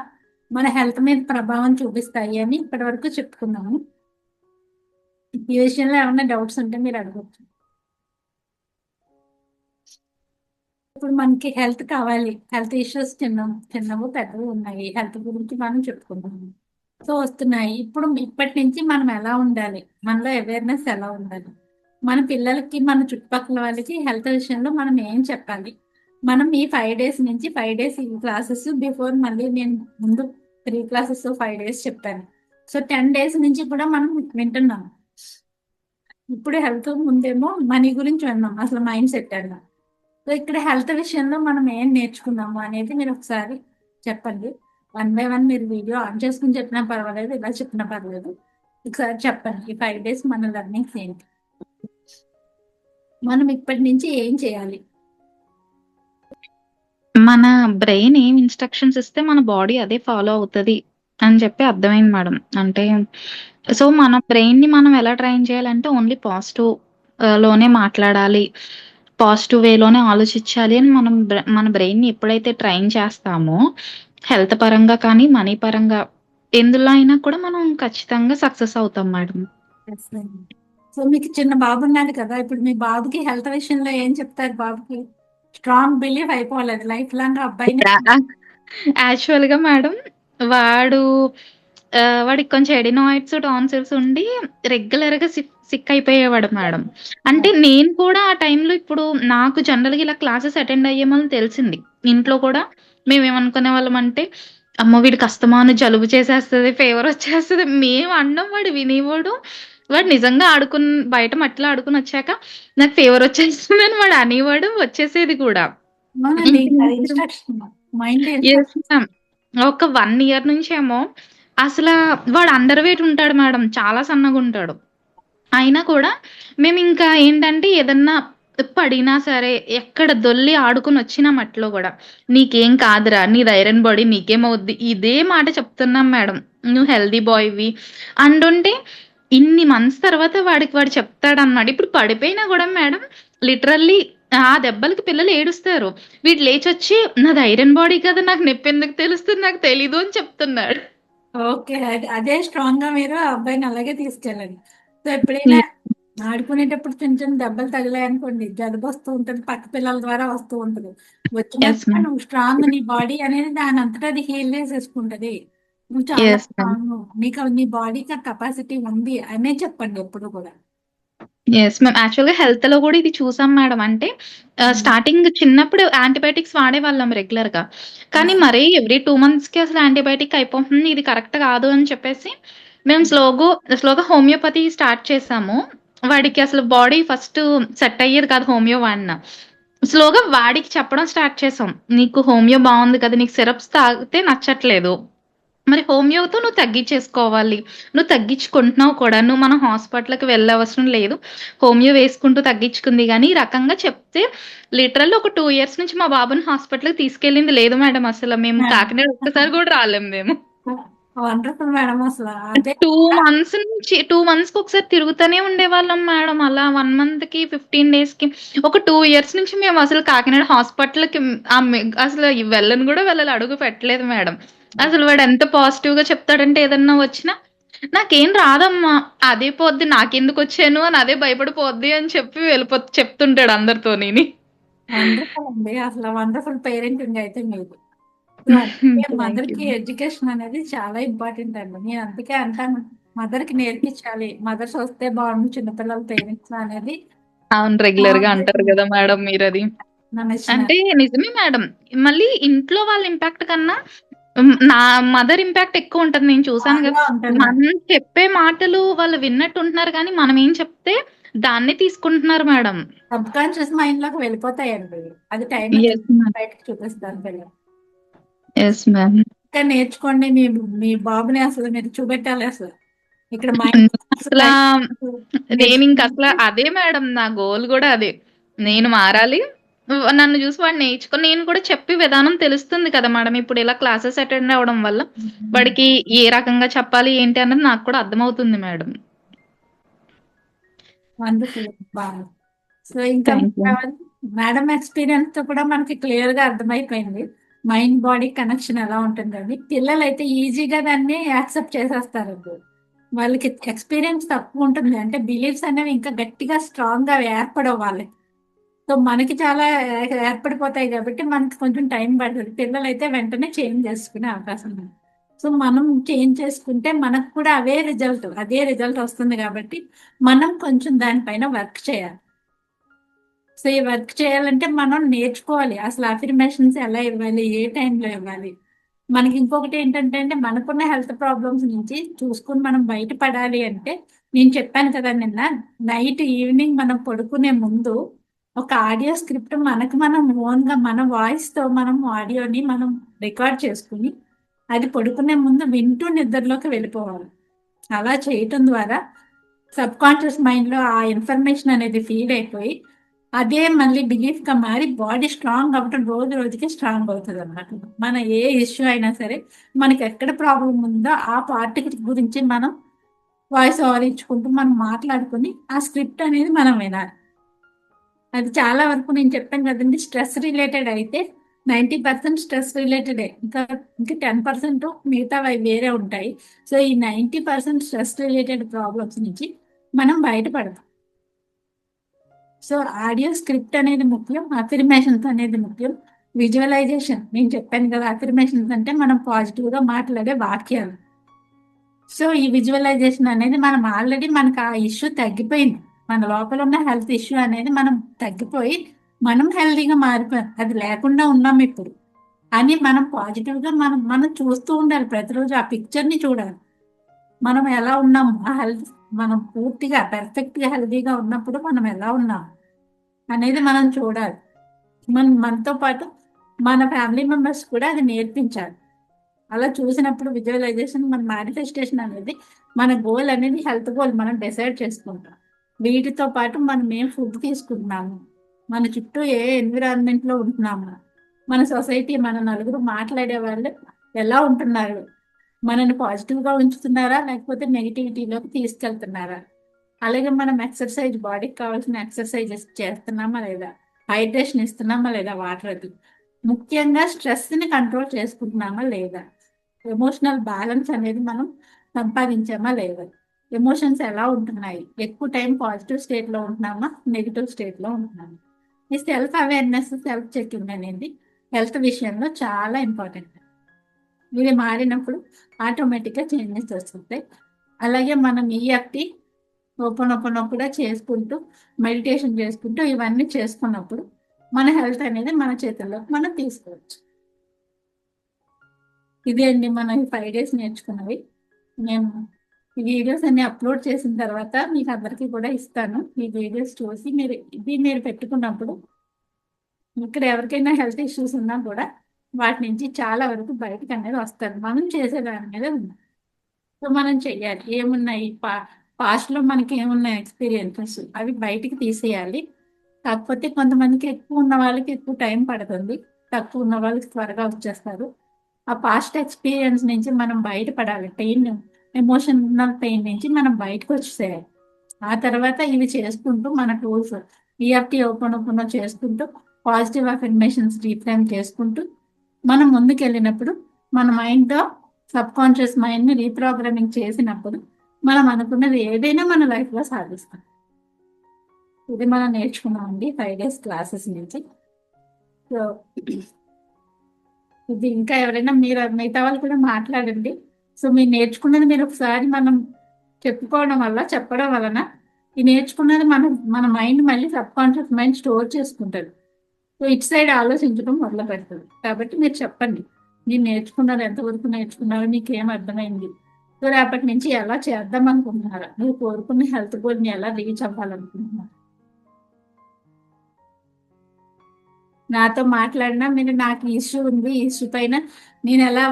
మన హెల్త్ మీద ప్రభావం చూపిస్తాయి అని ఇప్పటి వరకు చెప్పుకున్నాము. ఈ విషయంలో ఏమైనా డౌట్స్ ఉంటే మీరు అడగచ్చు. ఇప్పుడు మనకి హెల్త్ కావాలి, హెల్త్ ఇష్యూస్ చిన్నవి పెద్దవి ఉన్నాయి, హెల్త్ గురించి మనం చెప్పుకుంటాము. సో వస్తున్నాయి. ఇప్పుడు ఇప్పటి నుంచి మనం ఎలా ఉండాలి, మనలో అవేర్నెస్ ఎలా ఉండాలి, మన పిల్లలకి మన చుట్టుపక్కల వాళ్ళకి హెల్త్ విషయంలో మనం ఏం చెప్పాలి. మనం ఈ 5 days నుంచి 5 days ఈ క్లాసెస్ బిఫోర్ మళ్ళీ నేను ముందు 3 classes 5 days చెప్పాను. సో 10 days నుంచి కూడా మనం వింటున్నాం. ఇప్పుడు హెల్త్ ముందేమో మనీ గురించి విన్నాం, అసలు మైండ్ సెట్ అన్నాం. సో ఇక్కడ హెల్త్ విషయంలో మనం ఏం నేర్చుకున్నాము అనేది మీరు ఒకసారి చెప్పండి. 1 by 1 మీరు వీడియో ఆన్ చేసుకుని చెప్పినా పర్వాలేదు, ఇలా చెప్పినా పర్వాలేదు. ఒకసారి చెప్పండి ఈ 5 days మన లెర్నింగ్స్ ఏంటి, మనం ఇప్పటి నుంచి ఏం చేయాలి. మన బ్రెయిన్ ఏం ఇన్స్ట్రక్షన్స్ ఇస్తే మన బాడీ అదే ఫాలో అవుతది అని చెప్పి అర్థమైంది మేడం. అంటే సో మన బ్రెయిన్ ని మనం ఎలా ట్రైన్ చేయాలంటే ఓన్లీ పాజిటివ్ లోనే మాట్లాడాలి, పాజిటివ్ వేలోనే ఆలోచించాలి అని మనం మన బ్రెయిన్ ని ఎప్పుడైతే ట్రైన్ చేస్తామో హెల్త్ పరంగా కానీ మనీ పరంగా ఎందులో అయినా కూడా మనం ఖచ్చితంగా సక్సెస్ అవుతాం మేడం. సో మీకు చిన్న బాబు ఉన్నాడు కదా, ఇప్పుడు మీ బాబుకి హెల్త్ విషయంలో ఏం చెప్తారు? బాబుకి స్ట్రాంగ్ బిలీవ్ అయిపోవాలి లైఫ్ లాంగ్ అబ్బాయిని. యాక్చువల్ గా మేడం వాడు వాడికి కొంచెం ఎడినాయిడ్స్ టాన్సిల్స్ ఉండి రెగ్యులర్ గా సిక్ అయిపోయేవాడు మేడం. అంటే నేను కూడా ఆ టైంలో ఇప్పుడు నాకు జనరల్ గా ఇలా క్లాసెస్ అటెండ్ అయ్యేమని తెలిసింది. ఇంట్లో కూడా మేము ఏమనుకునే వాళ్ళం అంటే అమ్మ వీడికి అస్తమాను జలుబు చేసేస్తుంది, ఫీవర్ వచ్చేస్తుంది మేము అన్నం, వాడు వినేవాడు. వాడు నిజంగా బయట మట్టిలో ఆడుకుని వచ్చాక నాకు ఫీవర్ వచ్చేస్తుంది అని వాడు అనేవాడు, వచ్చేసేది కూడా. Mind Yes, ma'am. ఒక 1 ఇయర్ నుంచేమో అసల వాడు అండర్ వెయిట్ ఉంటాడు మేడం. చాలా సన్నగుంటాడు. అయినా కూడా మేమింకా ఏంటంటే ఏదన్నా పడినా సరే, ఎక్కడ దొర్లి ఆడుకొనొచ్చినా మట్టిలో గూడా, "నీకేం కాదురా! నీది ఐరన్ బాడీ నీకేమవుద్ది?" ఇదే మాట చెప్తున్నాం మేడం. "నువ్వు హెల్తీ బాయ్‌వి" అంటుంటే ఇన్ని మంత్స్ తర్వాత వాడు చెప్తాడన్నమాట. ఇప్పుడు పడిపోయినా గూడా మేడం లిటరల్లీ ఆ దెబ్బలకి పిల్లలు ఏడుస్తారు. వీడు లేచొచ్చి "నాది ఐరన్ బాడీ కదా! నాకు నొప్పెందుకు తెలుస్తుంది? నాకు తెలీదు" అని చెప్తున్నాడు. ఓకే. అదే స్ట్రాంగ్ గా మీరు ఆ అబ్బాయిని అలాగే తీసుకెళ్ళండి. సో ఎప్పుడైనా ఆడుకునేటప్పుడు చిన్న చిన్న దెబ్బలు తగిలాయనుకోండి, జలుబు వస్తూ ఉంటుంది, పక్క పిల్లల ద్వారా వస్తూ ఉంటుంది. యెస్ వచ్చినప్పుడు మ్యామ్. నువ్వు స్ట్రాంగ్, నీ బాడీ అనేది దాని అంతటా అది హీల్ చేసేసుకుంటది. నువ్వు చాలా యెస్ మ్యామ్. స్ట్రాంగ్, నీకు నీ బాడీకి ఆ కెపాసిటీ ఉంది అనే చెప్పండి ఎప్పుడు కూడా. Yes ma'am. యాక్చువల్‌గా హెల్త్‌లో గూడా ఇది చూసాం మేడం. అంటే స్టార్టింగ్ చిన్నప్పుడు యాంటీబయాటిక్స్ వాడేవాళ్ళం రెగ్యులర్‌గా. కానీ మరీ ఎవ్రీ 2 మంత్స్‌కి అసలు యాంటీబయాటిక్ అయిపోతుంది. ఇది కరెక్ట్ కాదు అని చెప్పేసి మేము స్లోగా హోమియోపతి స్టార్ట్ చేసాము. వాడికి అసలు బాడీ ఫస్ట్ సెట్ అయ్యేది కాదు హోమియో వాడిన. స్లోగా వాడికి చెప్పడం స్టార్ట్ చేసాం. "నీకు హోమియో బావుంది కదా! నీకు సిరప్స్ తాగితే నచ్చట్లేదు. మరి హోమియోతో నువ్వు తగ్గించేసుకోవాలి. నువ్వు తగ్గించుకుంటున్నావు కూడా. నువ్వు మన హాస్పిటల్‌కి వెళ్ళవసరం లేదు. హోమియో వేసుకుంటూ తగ్గించుకుంది గానీ, ఈ రకంగా చెప్తే లిటరల్లీ ఒక 2 ఇయర్స్ నుంచి మా బాబుని హాస్పిటల్‌కి తీసుకెళ్ళింది లేదు మేడం అసల. మేము కాకినాడ ఒక్కసారి కూడా రాలేము మేము. Wonderful madam. అసలు అదే 2 మంత్స్ నుంచి 2 మంత్స్‌కొకసారి తిరుగుతూనే ఉండేవాళ్ళం మేడం. అలా 1 మంత్‌కి, 15 డేస్‌కి. ఒక 2 ఇయర్స్ నుంచి మేము అసలు కాకినాడ హాస్పిటల్‌కి అసలు వెళ్ళను గూడా వెళ్ళాలి. అడుగు పెట్టలేదు మేడం. అసలు వాడు ఎంత పాజిటివ్‌గా చెప్తాడంటే ఏదన్నా వచ్చినా, "నాకేం రాదమ్మా. అదే పోద్ది. నాకెందుకొచ్చాను" అని అదే భయపడిపోద్ది అని చెప్పి చెప్తుంటాడు అందరితోనిని. వండర్ఫుల్ అండి. అసలు వండర్ఫుల్ పేరెంటింగ్ అయితే మీది. Thank mother you. కి ఎడ్యుకేషన్ అనేది చాలా ఇంపార్టెంట్ అండి. నేను అందుకే అంటాను, మదర్ కి నేర్పించాలి. మదర్స్ వస్తే బాగుండు చిన్నపిల్లల పేరెంట్స్ అనేది అవును. రెగ్యులర్‌గా అంటారు గదా మేడం మీరది. నా నచ్చిన. అంటే నిజమే మేడం. మళ్ళీ ఇంట్లో వాళ్ళ ఇంపాక్ట్ కన్నా నా మదర్ ఇంపాక్ట్ ఎక్కువ ఉంటది. నేను చూసాను కదా! బాగా ఉంటది మేడం. మనం చెప్పే మాటలు వాళ్ళు విన్నట్టుంటున్నారు గానీ, మనం ఏం చెప్తే దాన్నే తీసుకుంటున్నారు మేడం. సబ్ కాన్షియస్ మైండ్ లోకి వెళ్ళిపోతాయండి. అది టైం యెస్ మ్యామ్. బయటకు చూపిస్తాను పిల్లలు. Yes ma'am. ఇంకా నేర్చుకోండి. మీ మీ బాబుని అసలు మీరు చూపెట్టాలి అసలు. ఇక్కడ మైండ్ అసలా నేనింకసల నేర్చుకుంటే అదే మేడం నా గోల్ గూడా అదే. నేను మారాలి. నన్ను జూసి వాడు నేర్చుకొని నేను కూడా చెప్పే విధానం తెలుస్తుంది కదా మేడం. ఇప్పుడు ఇలా క్లాసెస్ అటెండ్ అవ్వడం వల్ల వాడికి ఏ రకంగా చెప్పాలి ఏంటి అన్నది నాకు కూడా అర్థమవుతుంది మేడం. వండర్ఫుల్ బాగా. సో ఇంకా థ్యాంక్ యూ. మేడం ఎక్స్పీరియన్స్ తో కూడా మనకి క్లియర్ గా అర్థమైపోయింది మైండ్ బాడీ కనెక్షన్ ఎలా ఉంటుందని. పిల్లలు అయితే ఈజీగా దాన్ని యాక్సెప్ట్ చేసేస్తారు. వాళ్ళకి ఎక్స్పీరియన్స్ తక్కువ ఉంటుంది, అంటే బిలీఫ్స్ అనేవి ఇంకా గట్టిగా స్ట్రాంగ్ గా ఏర్పడవు వాళ్ళకి. సో మనకి చాలా ఏర్పడిపోతాయి కాబట్టి మనకి కొంచెం టైం పడుతుంది. పిల్లలు అయితే వెంటనే చేంజ్ చేసుకునే అవకాశం ఉంది. సో మనం చేంజ్ చేసుకుంటే మనకు కూడా అదే రిజల్ట్ వస్తుంది కాబట్టి మనం కొంచెం దానిపైన వర్క్ చేయాలి. సో ఈ వర్క్ చేయాలంటే మనం నేర్చుకోవాలి అసలు అఫర్మేషన్స్ ఎలా ఇవ్వాలి, ఏ టైంలో ఇవ్వాలి. మనకి ఇంకొకటి ఏంటంటే అంటే మనకున్న హెల్త్ ప్రాబ్లమ్స్ నుంచి చూసుకుని మనం బయటపడాలి అంటే, నేను చెప్పాను కదా నిన్న, నైట్ ఈవినింగ్ మనం పడుకునే ముందు ఒక ఆడియో స్క్రిప్ట్ మనకు మనం ఓన్ గా మన వాయిస్ తో మనం ఆడియోని మనం రికార్డ్ చేసుకుని అది పడుకునే ముందు వింటూ నిద్రలోకి వెళ్ళిపోవాలి. అలా చేయటం ద్వారా సబ్ కాన్షియస్ మైండ్ లో ఆ ఇన్ఫర్మేషన్ అనేది ఫీడ్ అయిపోయి అదే మళ్ళీ బిలీఫ్ గా మారి బాడీ స్ట్రాంగ్ అవ్వటం రోజు రోజుకి స్ట్రాంగ్ అవుతుంది అన్నమాట. మన ఏ ఇష్యూ అయినా సరే మనకి ఎక్కడ ప్రాబ్లం ఉందో ఆ పార్ట్ గురించి మనం వాయిస్ ఓవర్ ఇచ్చుకుంటూ మనం మాట్లాడుకుని ఆ స్క్రిప్ట్ అనేది మనం వినాలి. అది చాలా వరకు నేను చెప్పాను కదండి, స్ట్రెస్ రిలేటెడ్ అయితే 90% స్ట్రెస్ రిలేటెడే, ఇంకా ఇంకా 10% మిగతావి వేరే ఉంటాయి. సో ఈ 90% స్ట్రెస్ రిలేటెడ్ ప్రాబ్లమ్స్ నుంచి మనం బయటపడతాం. సో ఆడియో స్క్రిప్ట్ అనేది ముఖ్యం, అఫర్మేషన్స్ అనేది ముఖ్యం, విజువలైజేషన్ నేను చెప్పాను కదా, అఫర్మేషన్స్ అంటే మనం పాజిటివ్ గా మాట్లాడే వాక్యాలు. సో ఈ విజువలైజేషన్ అనేది మనం ఆల్రెడీ మనకు ఆ ఇష్యూ తగ్గిపోయింది, మన లోపల ఉన్న హెల్త్ ఇష్యూ అనేది మనం తగ్గిపోయి మనం హెల్తీగా మారిపోయాం, అది లేకుండా ఉన్నాం ఇప్పుడు అని మనం పాజిటివ్ గా మనం మనం చూస్తూ ఉండాలి. ప్రతిరోజు ఆ పిక్చర్ ని చూడాలి, మనం ఎలా ఉన్నాం, ఆ హెల్త్ మనం పూర్తిగా పర్ఫెక్ట్ గా హెల్తీగా ఉన్నప్పుడు మనం ఎలా ఉన్నాం అనేది మనం చూడాలి. మనతో పాటు మన ఫ్యామిలీ మెంబర్స్ కూడా అది నేర్పించాలి. అలా చూసినప్పుడు విజువలైజేషన్ మన మేనిఫెస్టేషన్ అనేది మన గోల్ అనేది హెల్త్ గోల్ మనం డిసైడ్ చేసుకుంటాం. వీటితో పాటు మనం ఏం ఫుడ్ తీసుకుంటున్నాము, మన చుట్టూ ఏ ఎన్విరాన్మెంట్ లో ఉంటున్నాము, మన సొసైటీ మన నలుగురు మాట్లాడే వాళ్ళు ఎలా ఉంటున్నారు, మనని పాజిటివ్ గా ఉంచుతున్నారా లేకపోతే నెగిటివిటీలోకి తీసుకెళ్తున్నారా, అలాగే మనం ఎక్సర్సైజ్ బాడీకి కావాల్సిన ఎక్సర్సైజెస్ చేస్తున్నామా లేదా, హైడ్రేషన్ ఇస్తున్నామా లేదా వాటర్ అది, ముఖ్యంగా స్ట్రెస్ ని కంట్రోల్ చేసుకుంటున్నామా లేదా, ఎమోషనల్ బ్యాలెన్స్ అనేది మనం సంపాదించామా లేదా, ఎమోషన్స్ ఎలా ఉంటున్నాయి, ఎక్కువ టైం పాజిటివ్ స్టేట్ లో ఉంటున్నామా నెగిటివ్ స్టేట్ లో ఉంటున్నామా. ఈ సెల్ఫ్ అవేర్నెస్ సెల్ఫ్ చెకింగ్ అనేది హెల్త్ విషయంలో చాలా ఇంపార్టెంట్. ఇది మారినప్పుడు ఆటోమేటిక్గా చేంజెస్ వస్తుంటాయి. అలాగే మనం ఈఎఫ్టి ఓపెన్ కూడా చేసుకుంటూ మెడిటేషన్ చేసుకుంటూ ఇవన్నీ చేసుకున్నప్పుడు మన హెల్త్ అనేది మన చేతుల్లోకి మనం తీసుకోవచ్చు. ఇదే అండి మనం ఈ 5 days నేర్చుకున్నవి. నేను ఈ వీడియోస్ అన్ని అప్లోడ్ చేసిన తర్వాత మీకు అందరికీ కూడా ఇస్తాను. ఈ వీడియోస్ చూసి మీరు పెట్టుకున్నప్పుడు ఇక్కడ ఎవరికైనా హెల్త్ ఇష్యూస్ ఉన్నా కూడా వాటి నుంచి చాలా వరకు బయటకు అనేది వస్తారు. మనం చేసేదాని మీద ఉంది. సో మనం చెయ్యాలి. ఏమున్నాయి పాస్ట్ లో మనకి ఏమున్నాయి ఎక్స్పీరియన్సెస్ అవి బయటికి తీసేయాలి. కాకపోతే కొంతమందికి ఎక్కువ ఉన్న వాళ్ళకి ఎక్కువ టైం పడుతుంది, తక్కువ ఉన్న వాళ్ళకి త్వరగా వచ్చేస్తారు. ఆ పాస్ట్ ఎక్స్పీరియన్స్ నుంచి మనం బయటపడాలి. ఎమోషనల్ పెయిన్ నుంచి మనం బయటకు వచ్చేసేయాలి. ఆ తర్వాత ఇవి చేసుకుంటూ మన టూల్స్ ఈఎఫ్టి ఓపెన్ చేసుకుంటూ పాజిటివ్ అఫర్మేషన్స్ రీఫ్రేమ్ చేసుకుంటూ మనం ముందుకు వెళ్ళినప్పుడు మన మైండ్తో సబ్ కాన్షియస్ మైండ్ ని రీప్రోగ్రామింగ్ చేసినప్పుడు మనం అనుకున్నది ఏదైనా మన లైఫ్ లో సాధిస్తాం. ఇది మనం నేర్చుకున్నామండి 5 days క్లాసెస్ నుంచి. సో ఇది ఇంకా ఎవరైనా మీరు మిగతా వాళ్ళు కూడా మాట్లాడండి. సో మీరు నేర్చుకున్నది మీరు ఒకసారి మనం చెప్పడం వలన ఈ నేర్చుకున్నది మన మైండ్ మళ్ళీ సబ్ కాన్షియస్ మైండ్ స్టోర్ చేసుకుంటుంది. సో ఇటు సైడ్ ఆలోచించడం మొదలు పెడుతుంది. కాబట్టి మీరు చెప్పండి మీరు నేర్చుకున్నారు, ఎంతవరకు నేర్చుకున్నారో మీకు ఏం అర్థమైంది, సో రేపటి నుంచి ఎలా చేద్దాం అనుకుంటున్నారు, మీరు కోరుకున్న హెల్త్ గోల్ని ఎలా రీచ్ అవ్వాలనుకుంటున్నారు. నాతో మాట్లాడినా మీరు నాకు ఇష్యూ ఉంది, ఈ ఇష్యూ పైన నేను ఎలా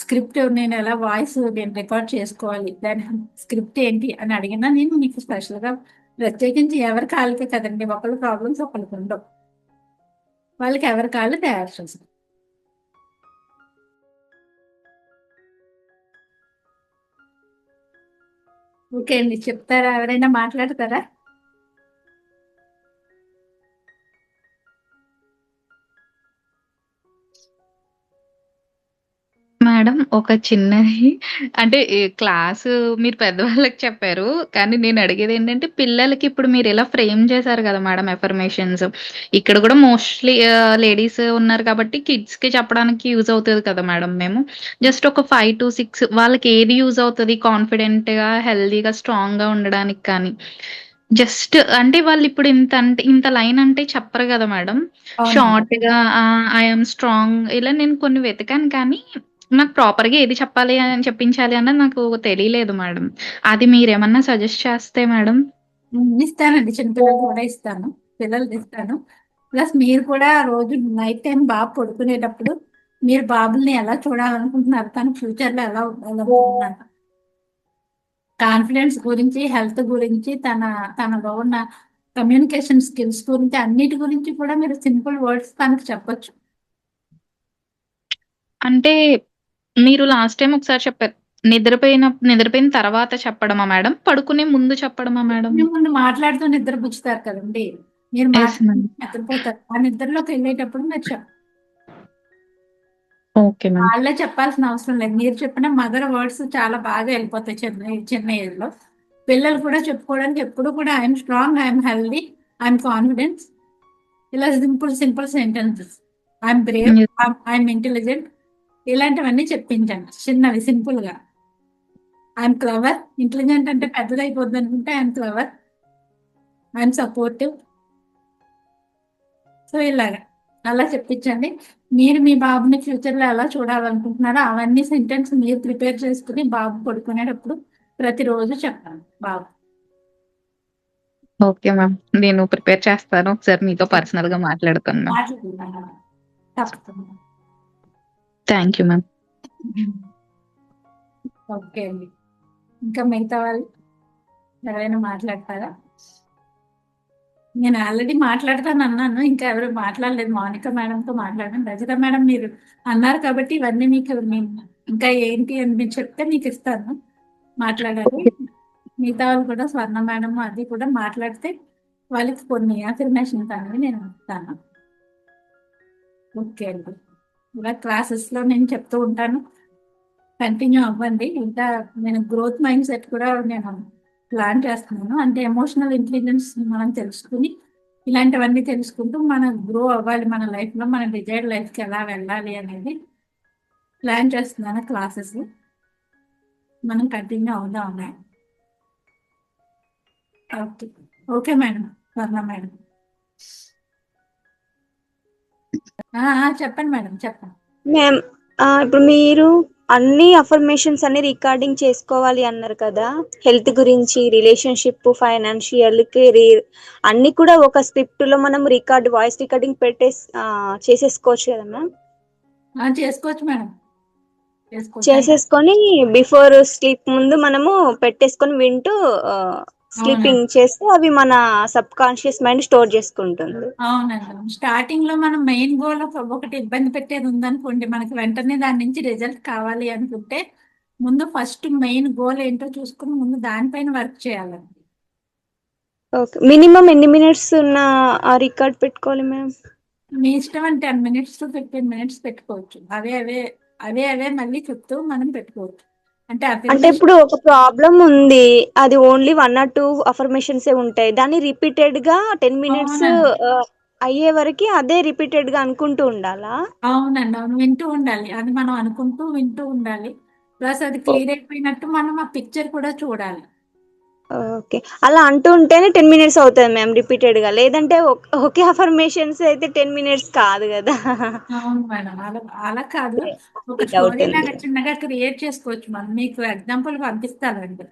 స్క్రిప్ట్ నేను ఎలా వాయిస్ నేను రికార్డ్ చేసుకోవాలి, దాని స్క్రిప్ట్ ఏంటి అని అడిగినా నేను మీకు స్పెషల్గా ప్రత్యేకించి ఎవరి కాళ్ళకే కదండి, ఒకళ్ళ ప్రాబ్లమ్స్ ఒకళ్ళకి ఉండవు, వాళ్ళకి ఎవరి కాళ్ళు తయారు చేస్తాం. ఓకే అండి, చెప్తారా, ఎవరైనా మాట్లాడతారా? మేడం ఒక చిన్నది అంటే ఈ క్లాసు మీరు పెద్దవాళ్ళకి చెప్పారు. కానీ నేను అడిగేదేంటంటే పిల్లలకి ఇప్పుడు మీరిలా ఫ్రేమ్ చేశారు గదా మేడం అఫర్మేషన్స్. ఇక్కడ గూడా మోస్ట్‌లీ లేడీస్ ఉన్నారు కాబట్టి కిడ్స్‌కి చెప్పడానికి యూజ్ అవుతది కదా మేడం మేము. జస్ట్ ఒక 5-6 వాళ్ళకి ఏది యూజ్ అవుతది కాన్ఫిడెంట్‌గా, హెల్తీగా, స్ట్రాంగ్‌గా ఉండడానికి కానీ. జస్ట్ అంటే వాళ్ళిప్పుడు ఇంత లైన్ అంటే చెప్పరు గదా మేడం. అవునండి. షార్ట్‌గా ఐ యామ్ స్ట్రాంగ్ ఇలా నేను కొన్ని వెతికాను కానీ నాకు ప్రాపర్‌గా ఏది చెప్పాలి అని చెప్పించాలి అన్నది నాకు తెలియలేదు మేడం. అది మీరేమన్నా సజెస్ట్ చేస్తే మేడం? ఇస్తానండి, చిన్నపిల్లలు కూడా ఇస్తాను, పిల్లలు ఇస్తాను. ప్లస్ మీరు కూడా రోజు నైట్ టైం బాబు పడుకునేటప్పుడు మీరు బాబుల్ని ఎలా చూడాలనుకుంటున్నారు, తన ఫ్యూచర్లో ఎలా ఉండాలనుకుంటున్నారు, కాన్ఫిడెన్స్ గురించి, హెల్త్ గురించి, తనలో ఉన్న కమ్యూనికేషన్ స్కిల్స్ గురించి, అన్నిటి గురించి కూడా మీరు సింపుల్ వర్డ్స్ తనకు చెప్పొచ్చు. అంటే మీరు లాస్ట్ టైమ్ ఒకసారి చెప్పారు. నిద్రపోయిన తర్వాత చెప్పడమా మేడం? పడుకునే ముందు చెప్పడమా మేడం? మీరు ముందు మాట్లాడుతూ నిద్రపుచ్చుతారు కదండి, మీరు యెస్ మాట్లాడుతూ మ్యామ్. నిద్రపోతారు, ఆ నిద్రలోకి వెళ్ళేటప్పుడు మీరు ఓకే మ్యామ్. వాళ్ళే చెప్పాల్సిన అవసరం లేదు, మీరు చెప్పిన మదర్ వర్డ్స్ చాలా బాగా వెళ్ళిపోతాయి చిన్న చిన్న ఏజ్ లో. పిల్లలు కూడా చెప్పుకోవడానికి ఎప్పుడు కూడా I'm strong, I'm healthy, I'm confidence, ఇలా simple simple sentences, I'm brave, yes. I'm intelligent, ఇలాంటివన్నీ చెప్పించండి చిన్నవి సింపుల్ గా. ఐఎమ్ క్లవర్, ఇంటెలిజెంట్ అంటే పెద్దదైపోద్ది అనుకుంటే I'm clever, I'm supportive, so ఇలాగా అలా చెప్పించండి. మీరు మీ బాబుని ఫ్యూచర్ లో ఎలా చూడాలనుకుంటున్నారో అవన్నీ సెంటెన్స్ మీరు ప్రిపేర్ చేసుకుని బాబు పడుకునేటప్పుడు ప్రతిరోజు చెప్పండి బాబు. Okay ma'am. నేను ప్రిపేర్ చేస్తాను. ఒకసారి మీతో పర్సనల్‌గా మాట్లాడతాను మ్యామ్. మాట్లాడుతున్నాను తప్పకుండా. Thank you ma'am. ఓకే అండి, ఇంకా మిగతా వాళ్ళు ఎవరైనా మాట్లాడతారా? నేను ఆల్రెడీ మాట్లాడతాను అన్నాను, ఇంకా ఎవరు మాట్లాడలేదు, మౌనిక మేడంతో మాట్లాడాను, రజిత మేడం మీరు అన్నారు కాబట్టి ఇవన్నీ మీకు ఇంకా ఏంటి అని మీరు చెప్తే మీకు ఇస్తాను మాట్లాడాలి. ఓకే. మిగతా వాళ్ళు కూడా స్వర్ణ మేడం అది కూడా మాట్లాడితే వాళ్ళకి కొన్ని అఫర్మేషన్స్ అనేవి నేను ఇస్తాను. ఓకే అండి, ఇలా క్లాసెస్లో నేను చెప్తూ ఉంటాను, కంటిన్యూ అవ్వండి. ఇంకా నేను గ్రోత్ మైండ్ సెట్ కూడా నేను ప్లాన్ చేస్తున్నాను, అంటే ఎమోషనల్ ఇంటెలిజెన్స్ మనం తెలుసుకుని ఇలాంటివన్నీ తెలుసుకుంటూ మనం గ్రో అవ్వాలి, మన లైఫ్లో మన డిజైర్డ్ లైఫ్కి ఎలా వెళ్ళాలి అనేది ప్లాన్ చేస్తున్నాను. క్లాసెస్ మనం కంటిన్యూ అవుదాం ఉన్నాయి. ఓకే, ఓకే మేడం, వర్ణ మేడం. చెప్పండి మేడం, చెప్పండి. మ్యామ్, ఇప్పుడు మీరు అన్ని అఫర్మేషన్స్ అన్ని రికార్డింగ్ చేసుకోవాలి అన్నారు కదా, హెల్త్ గురించి, రిలేషన్షిప్, ఫైనాన్షియల్, కెరీర్ అన్ని కూడా ఒక స్క్రిప్ట్ లో మనం వాయిస్ రికార్డింగ్ చేసేసుకోవచ్చు కదా మ్యామ్? చేసుకోవచ్చు మేడం, చేసుకోవచ్చు అంటే చేసేసుకొని బిఫోర్ స్లీప్ ముందు మనము పెట్టేసుకొని వింటూ అవునండి. స్లీపింగ్ చేస్తే అవి మన సబ్ కాన్షియస్ మైండ్ స్టోర్ చేసుకుంటుంది. అవునండి, స్టార్టింగ్ లో మనం మెయిన్ గోల్ ఒకటి ఇబ్బంది పెట్టేది ఉందనుకోండి, మనకి వెంటనే దాని నుంచి రిజల్ట్ కావాలి అనుకుంటే ముందు ఫస్ట్ మెయిన్ గోల్ ఏంటో చూసుకుని ముందు దానిపైన వర్క్ చేయాలండి. ఓకే, మినిమం ఎన్ని మినిట్స్ ఉన్న రికార్డ్ పెట్టుకోవాలి మ్యామ్? మీ ఇష్టం, అంటే 10 minutes to 15 minutes పెట్టుకోవచ్చు, అవే మళ్ళీ చెప్తూ మనం పెట్టుకోవచ్చు, అంటే అంటే అఫర్మేషన్. ఇప్పుడు ఒక ప్రాబ్లం ఉంది, అది ఓన్లీ 1 or 2 అఫర్మేషన్స్ ఉంటాయి, దాన్ని రిపీటెడ్ గా 10 minutes అవునండి, అయ్యే వరకు అదే రిపీటెడ్ గా అనుకుంటూ ఉండాలా? అవునండి, అవును, వింటూ ఉండాలి, అది మనం అనుకుంటూ వింటూ ఉండాలి. ప్లస్ అది క్లియర్ అయిపోయినట్టు మనం ఆ పిక్చర్ కూడా చూడాలి. ఓకే. అలా అంటూ ఉంటేనే 10 మినిట్స్ అవుతది మ్యామ్ రిపీటెడ్‌గా. లేదంటే ఒకే అఫర్మేషన్స్ అయితే 10 మినిట్స్ కాదు గదా! అవును మేడం. అలా అలా కాదు. అదే. ఒక అది డౌట్ స్టోరీ ఉంది. లాగా చిన్నగా క్రియేట్ చేసుకోవచ్చు మనం. మీకు ఎగ్జాంపుల్ పంపిస్తానండి.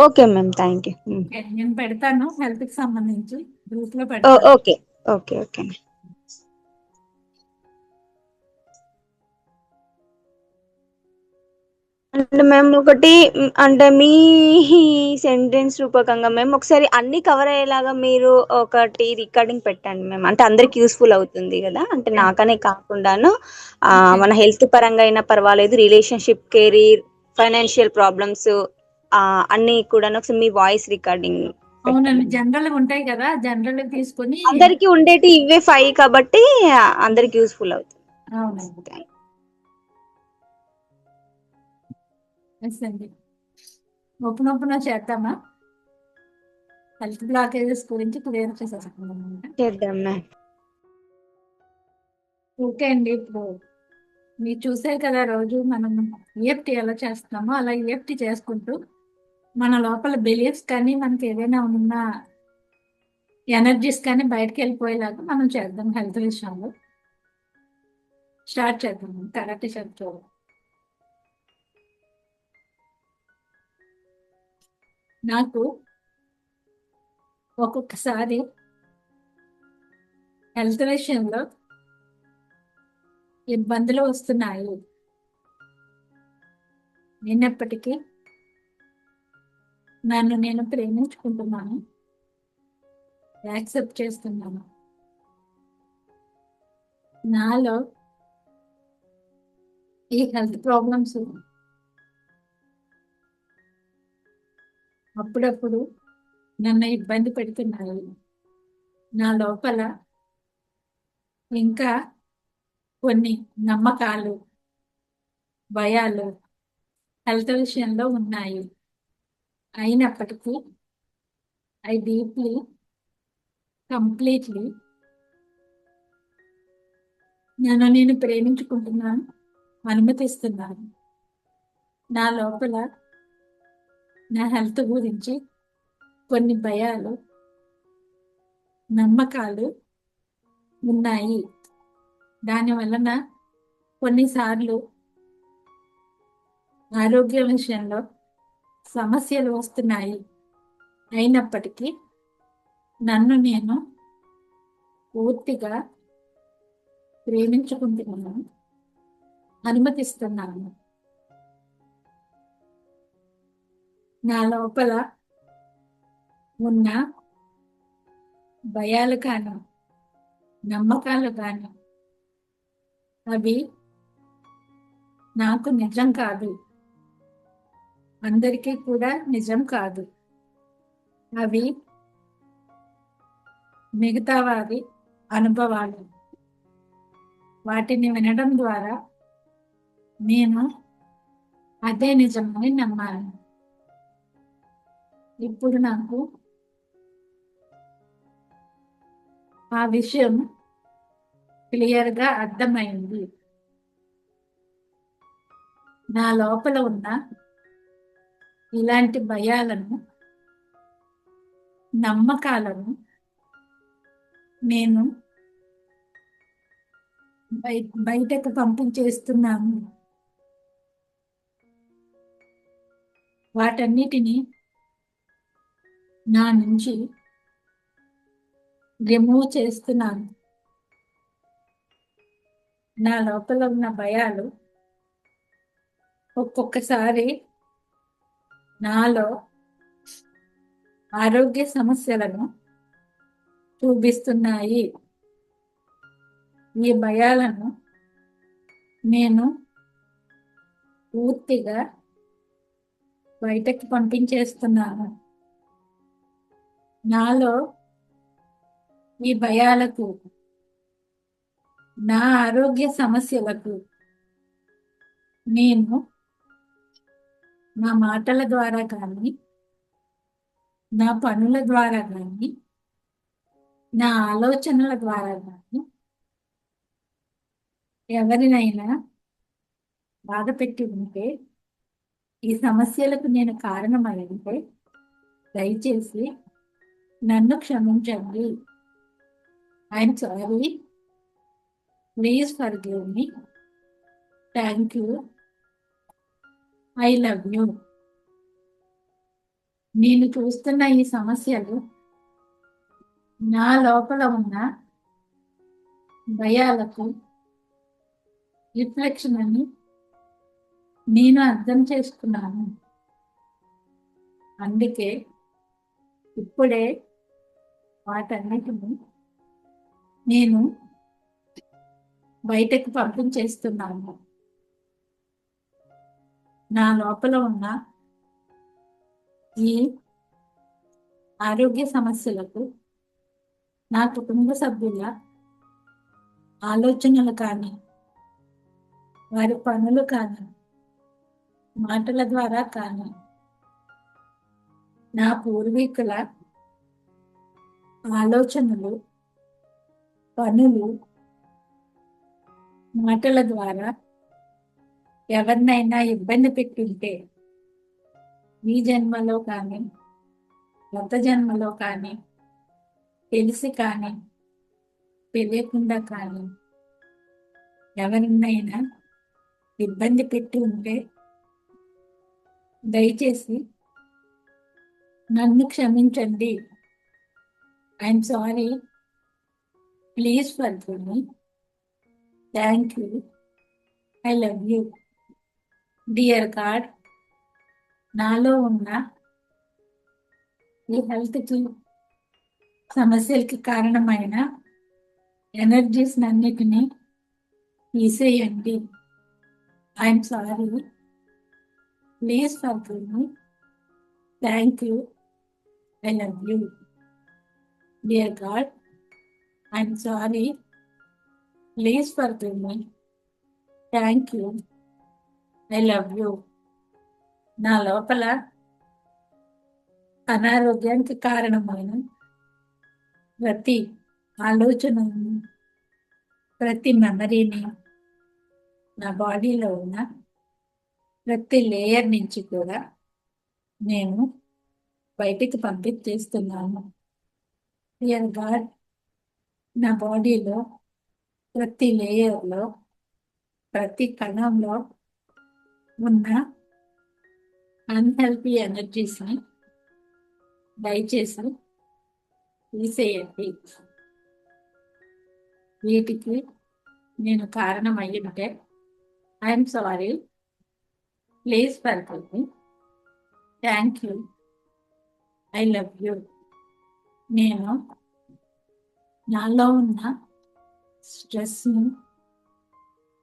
Okay ma'am. Thank you. Hmm. Okay. నేను పెడతాను హెల్త్‌కి సంబంధించి గ్రూప్‌లో పెడతాను. ఓకే. ఓకే. ఓకే. అంటే మేము ఒకటి అంటే మీ సెంటెన్స్ రూపకంగా మేము ఒకసారి అన్ని కవర్ అయ్యేలాగా మీరు ఒకటి రికార్డింగ్ పెట్టండి మేము. అంటే అందరికి యూస్ఫుల్ అవుతుంది కదా. అంటే ఓకే. నాకనే కాకుండాను ఓకే. మన హెల్త్ పరంగా అయినా పర్వాలేదు, రిలేషన్షిప్, కెరీర్, ఫైనాన్షియల్ ప్రాబ్లమ్స్ అన్ని కూడాను ఒకసారి మీ వాయిస్ రికార్డింగ్ అవునండి. పెట్టండి. జనరల్‌గా ఉంటాయి కదా! జనరల్‌గా తీసుకొని అందరికి ఉండేటి ఇవే 5 కాబట్టి అందరికి యూస్ఫుల్ అవుతుంది. అవునండి. యెస్ అండి. ఓపెన్ చేద్దామా? హెల్త్ బ్లాకేజెస్ గురించి క్లియర్ చేసేసుకుందామన్నమాట. చేద్దాం మ్యామ్. ఓకే అండి. ఇప్పుడు మీరు చూసారు కదా రోజు మనం ఈఎఫ్టీ ఎలా చేస్తున్నామో అలా ఈఎఫ్టీ చేసుకుంటూ మన లోపల బిలీఫ్స్ కానీ మనకి ఏదైనా ఉన్న ఎనర్జీస్ కానీ బయటకు వెళ్ళిపోయేలాగా మనం చేద్దాం హెల్త్ విషయంలో. స్టార్ట్ చేద్దాం కరాటే షర్ట్. నాకు ఒక్కొక్కసారి హెల్త్ విషయంలో ఇబ్బందులు వస్తున్నాయి. అయినప్పటికీ నన్ను నేను ప్రేమించుకుంటున్నాను, యాక్సెప్ట్ చేస్తున్నాను. నాలో ఈ హెల్త్ ప్రాబ్లమ్స్ అప్పుడప్పుడు నన్ను ఇబ్బంది పెడుతున్నాయి. నా లోపల ఇంకా కొన్ని నమ్మకాలు, భయాలు హెల్త్ విషయంలో ఉన్నాయి. అయినప్పటికీ ఐ డీప్లీ కంప్లీట్లీ నన్ను నేను ప్రేమించుకుంటున్నాను, అనుమతిస్తున్నాను. నా లోపల నా హెల్త్ గురించి కొన్ని భయాలు, నమ్మకాలు ఉన్నాయి. దాని వలన కొన్నిసార్లు ఆరోగ్య విషయంలో సమస్యలు వస్తున్నాయి. అయినప్పటికీ నన్ను నేను పూర్తిగా ప్రేమించుకుంటున్నాను, అనుమతిస్తున్నాను. నా లోపల ఉన్న భయాలు కానీ, నమ్మకాలు కానీ అవి నాకు నిజం కాదు, అందరికీ కూడా నిజం కాదు. అవి మిగతా వారి అనుభవాలు. వాటిని వినడం ద్వారా నేను అదే నిజమని నమ్మాను. ఇప్పుడు నాకు ఆ విషయం క్లియర్గా అర్థమైంది. నా లోపల ఉన్న ఇలాంటి భయాలను, నమ్మకాలను నేను బయటకు పంపించేస్తున్నాను. వాటన్నిటిని నా నుంచి రిమూవ్ చేస్తున్నాను. నా లోపల ఉన్న భయాలు ఒక్కొక్కసారి నాలో ఆరోగ్య సమస్యలను చూపిస్తున్నాయి. ఈ భయాలను నేను పూర్తిగా బయటకు పంపించేస్తున్నాను. నాలో ఈ భయాలకు, నా ఆరోగ్య సమస్యలకు నేను నా మాటల ద్వారా కానీ, నా పనుల ద్వారా కానీ, నా ఆలోచనల ద్వారా కానీ ఎవరినైనా బాధ పెట్టి ఉంటే, ఈ సమస్యలకు నేను కారణమై ఉంటే దయచేసి నన్ను క్షమించండి. I'm sorry. Please forgive me. Thank you. I love you. నేను చూస్తున్న ఈ సమస్యలు నా లోపల ఉన్న భయాలకు రిఫ్లెక్షన్ అని నేను అర్థం చేసుకున్నాను. అందుకే ఇప్పుడే వాటన్నిటిని నేను బయటకు పంపించేస్తున్నాను. నా లోపల ఉన్న ఈ ఆరోగ్య సమస్యలకు నా కుటుంబ సభ్యుల ఆలోచనలు కానీ, వారి పనులు కానీ, మాటల ద్వారా కానీ, నా పూర్వీకుల ఆలోచనలు, పనులు, మాటల ద్వారా ఎవరినైనా ఇబ్బంది పెట్టుంటే ఈ జన్మలో కానీ, గత జన్మలో కానీ, తెలిసి కానీ, తెలియకుండా కానీ ఎవరినైనా ఇబ్బంది పెట్టి ఉంటే దయచేసి నన్ను క్షమించండి. I'm sorry. Please forgive me. Thank you. I love you. Dear God, నాలో ఉన్న ఈ హెల్త్కి సమస్యలకి కారణమైన ఎనర్జీస్ అన్నిటినీ తీసేయండి. I'm sorry. Please forgive me. Thank you. I love you. Dear God, I'm sorry. Please forgive me. Thank you. I love you. నా లోపల అనారోగ్యానికి కారణమైన ప్రతి ఆలోచనను, ప్రతి మెమరీని, నా బాడీలో ఉన్న ప్రతి లేయర్ నుంచి కూడా నేను బయటికి పంపించేస్తున్నాను. డియర్ గాడ్, నా బాడీలో ప్రతి లేయర్లో, ప్రతి కణంలో ఉన్న అన్హెల్తీ ఎనర్జీస్ని దయచేసి తీసేయండి. వీటికి నేను కారణం అయ్యుంటే I'm sorry. Please forgive me. Thank you. I love you. నేను నాలో ఉన్న స్ట్రెస్ను,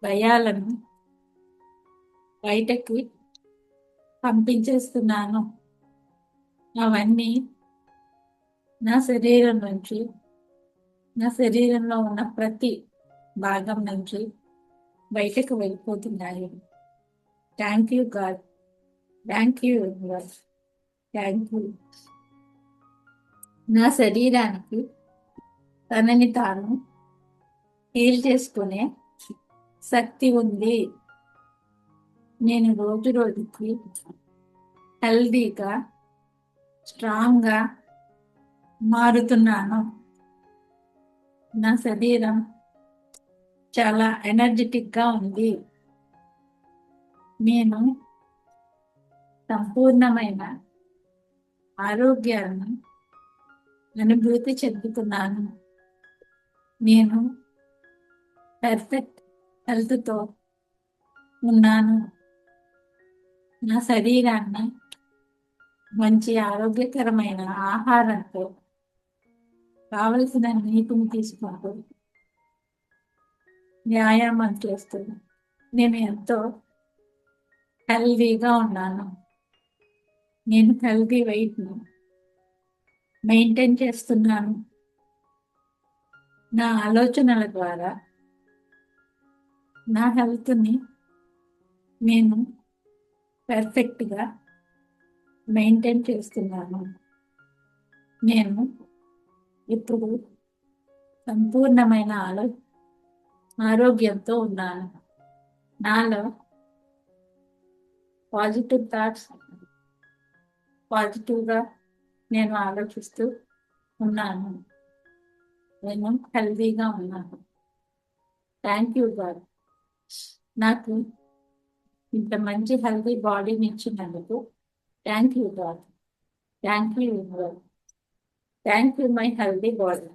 భయాలను బయటకి పంపించేస్తున్నాను. అవన్నీ నా శరీరం నుంచి, నా శరీరంలో ఉన్న ప్రతి భాగం నుంచి బయటకు వెళ్ళిపోతున్నాయి. Thank you God. Thank you universe. Thank you. నా శరీరానికి తనని తాను హీల్ చేసుకునే శక్తి ఉంది. నేను రోజు రోజుకి హెల్దీగా, స్ట్రాంగ్గా మారుతున్నాను. నా శరీరం చాలా ఎనర్జెటిక్గా ఉంది. నేను సంపూర్ణమైన ఆరోగ్యాన్ని అనుభూతి చెందుతున్నాను. నేను పర్ఫెక్ట్ హెల్త్తో ఉన్నాను. నా శరీరాన్ని మంచి ఆరోగ్యకరమైన ఆహారంతో, కావలసిన నీటిని తీసుకుంటూ, వ్యాయామం చేస్తూ నేను ఎంతో హెల్దీగా ఉన్నాను. నేను హెల్దీ వెయిట్ని మెయింటైన్ చేస్తున్నాను. నా ఆలోచనల ద్వారా నా హెల్త్ని నేను పర్ఫెక్ట్గా మెయింటైన్ చేస్తున్నాను. నేను ఇప్పుడు సంపూర్ణమైన ఆరోగ్యంతో ఉన్నాను. నాలో పాజిటివ్ థాట్స్ పాజిటివ్గా నేను ఆలోచిస్తూ ఉన్నాను. నేను హెల్తీగా ఉన్నాను. థ్యాంక్ యూ గాడ్, నాకు ఇంత మంచి హెల్తీ బాడీని ఇచ్చినందుకు. Thank you God. Thank you God. Thank you my healthy body.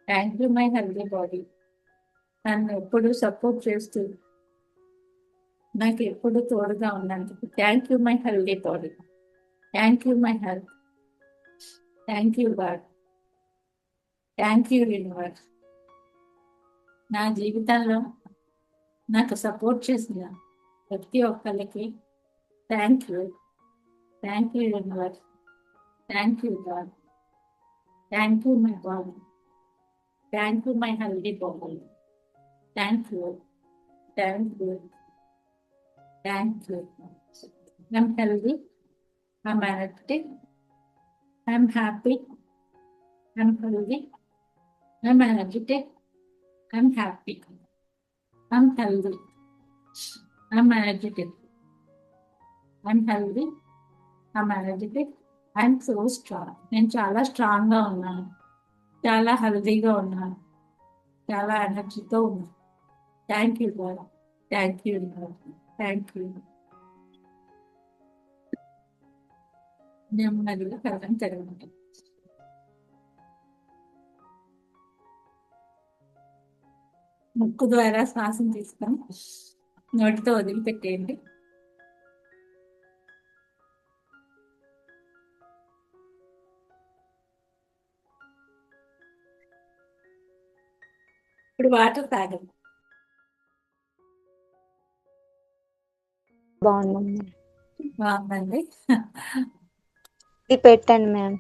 Thank you my healthy body. నన్ను ఎప్పుడు సపోర్ట్ చేస్తూ నాకు ఎప్పుడు తోడుగా ఉన్నందుకు. Thank you my healthy body. Thank you my health. Thank you God. Thank you universe. నా జీవితంలో నాకు సపోర్ట్ చేసిన ప్రతి ఒక్కరికి thank you. Thank you universe. Thank you God. Thank you my body. Thank you my healthy body. Thank you. Thank you. Thank you. I'm healthy. I'm energetic. I'm happy. I'm healthy. I'm energetic. I'm happy. I'm healthy. I'm energetic. I'm healthy. I'm energetic. I'm so strong. నేను చాలా స్ట్రాంగ్గా ఉన్నాను. చాలా హెల్తీగా ఉన్నాను. చాలా ఎనర్జీతో ఉన్నాను. Thank you God. Thank you God. Thank you. నెమ్మదిగా కలగం జరగదు. ముక్కు ద్వారా శ్వాసం తీసుకొని నోటితో వదిలిపెట్టేయండి. ఇప్పుడు వాటర్ తాగండి. బాగుంది. బాగుందండి. ఇది పెట్టండి మ్యామ్.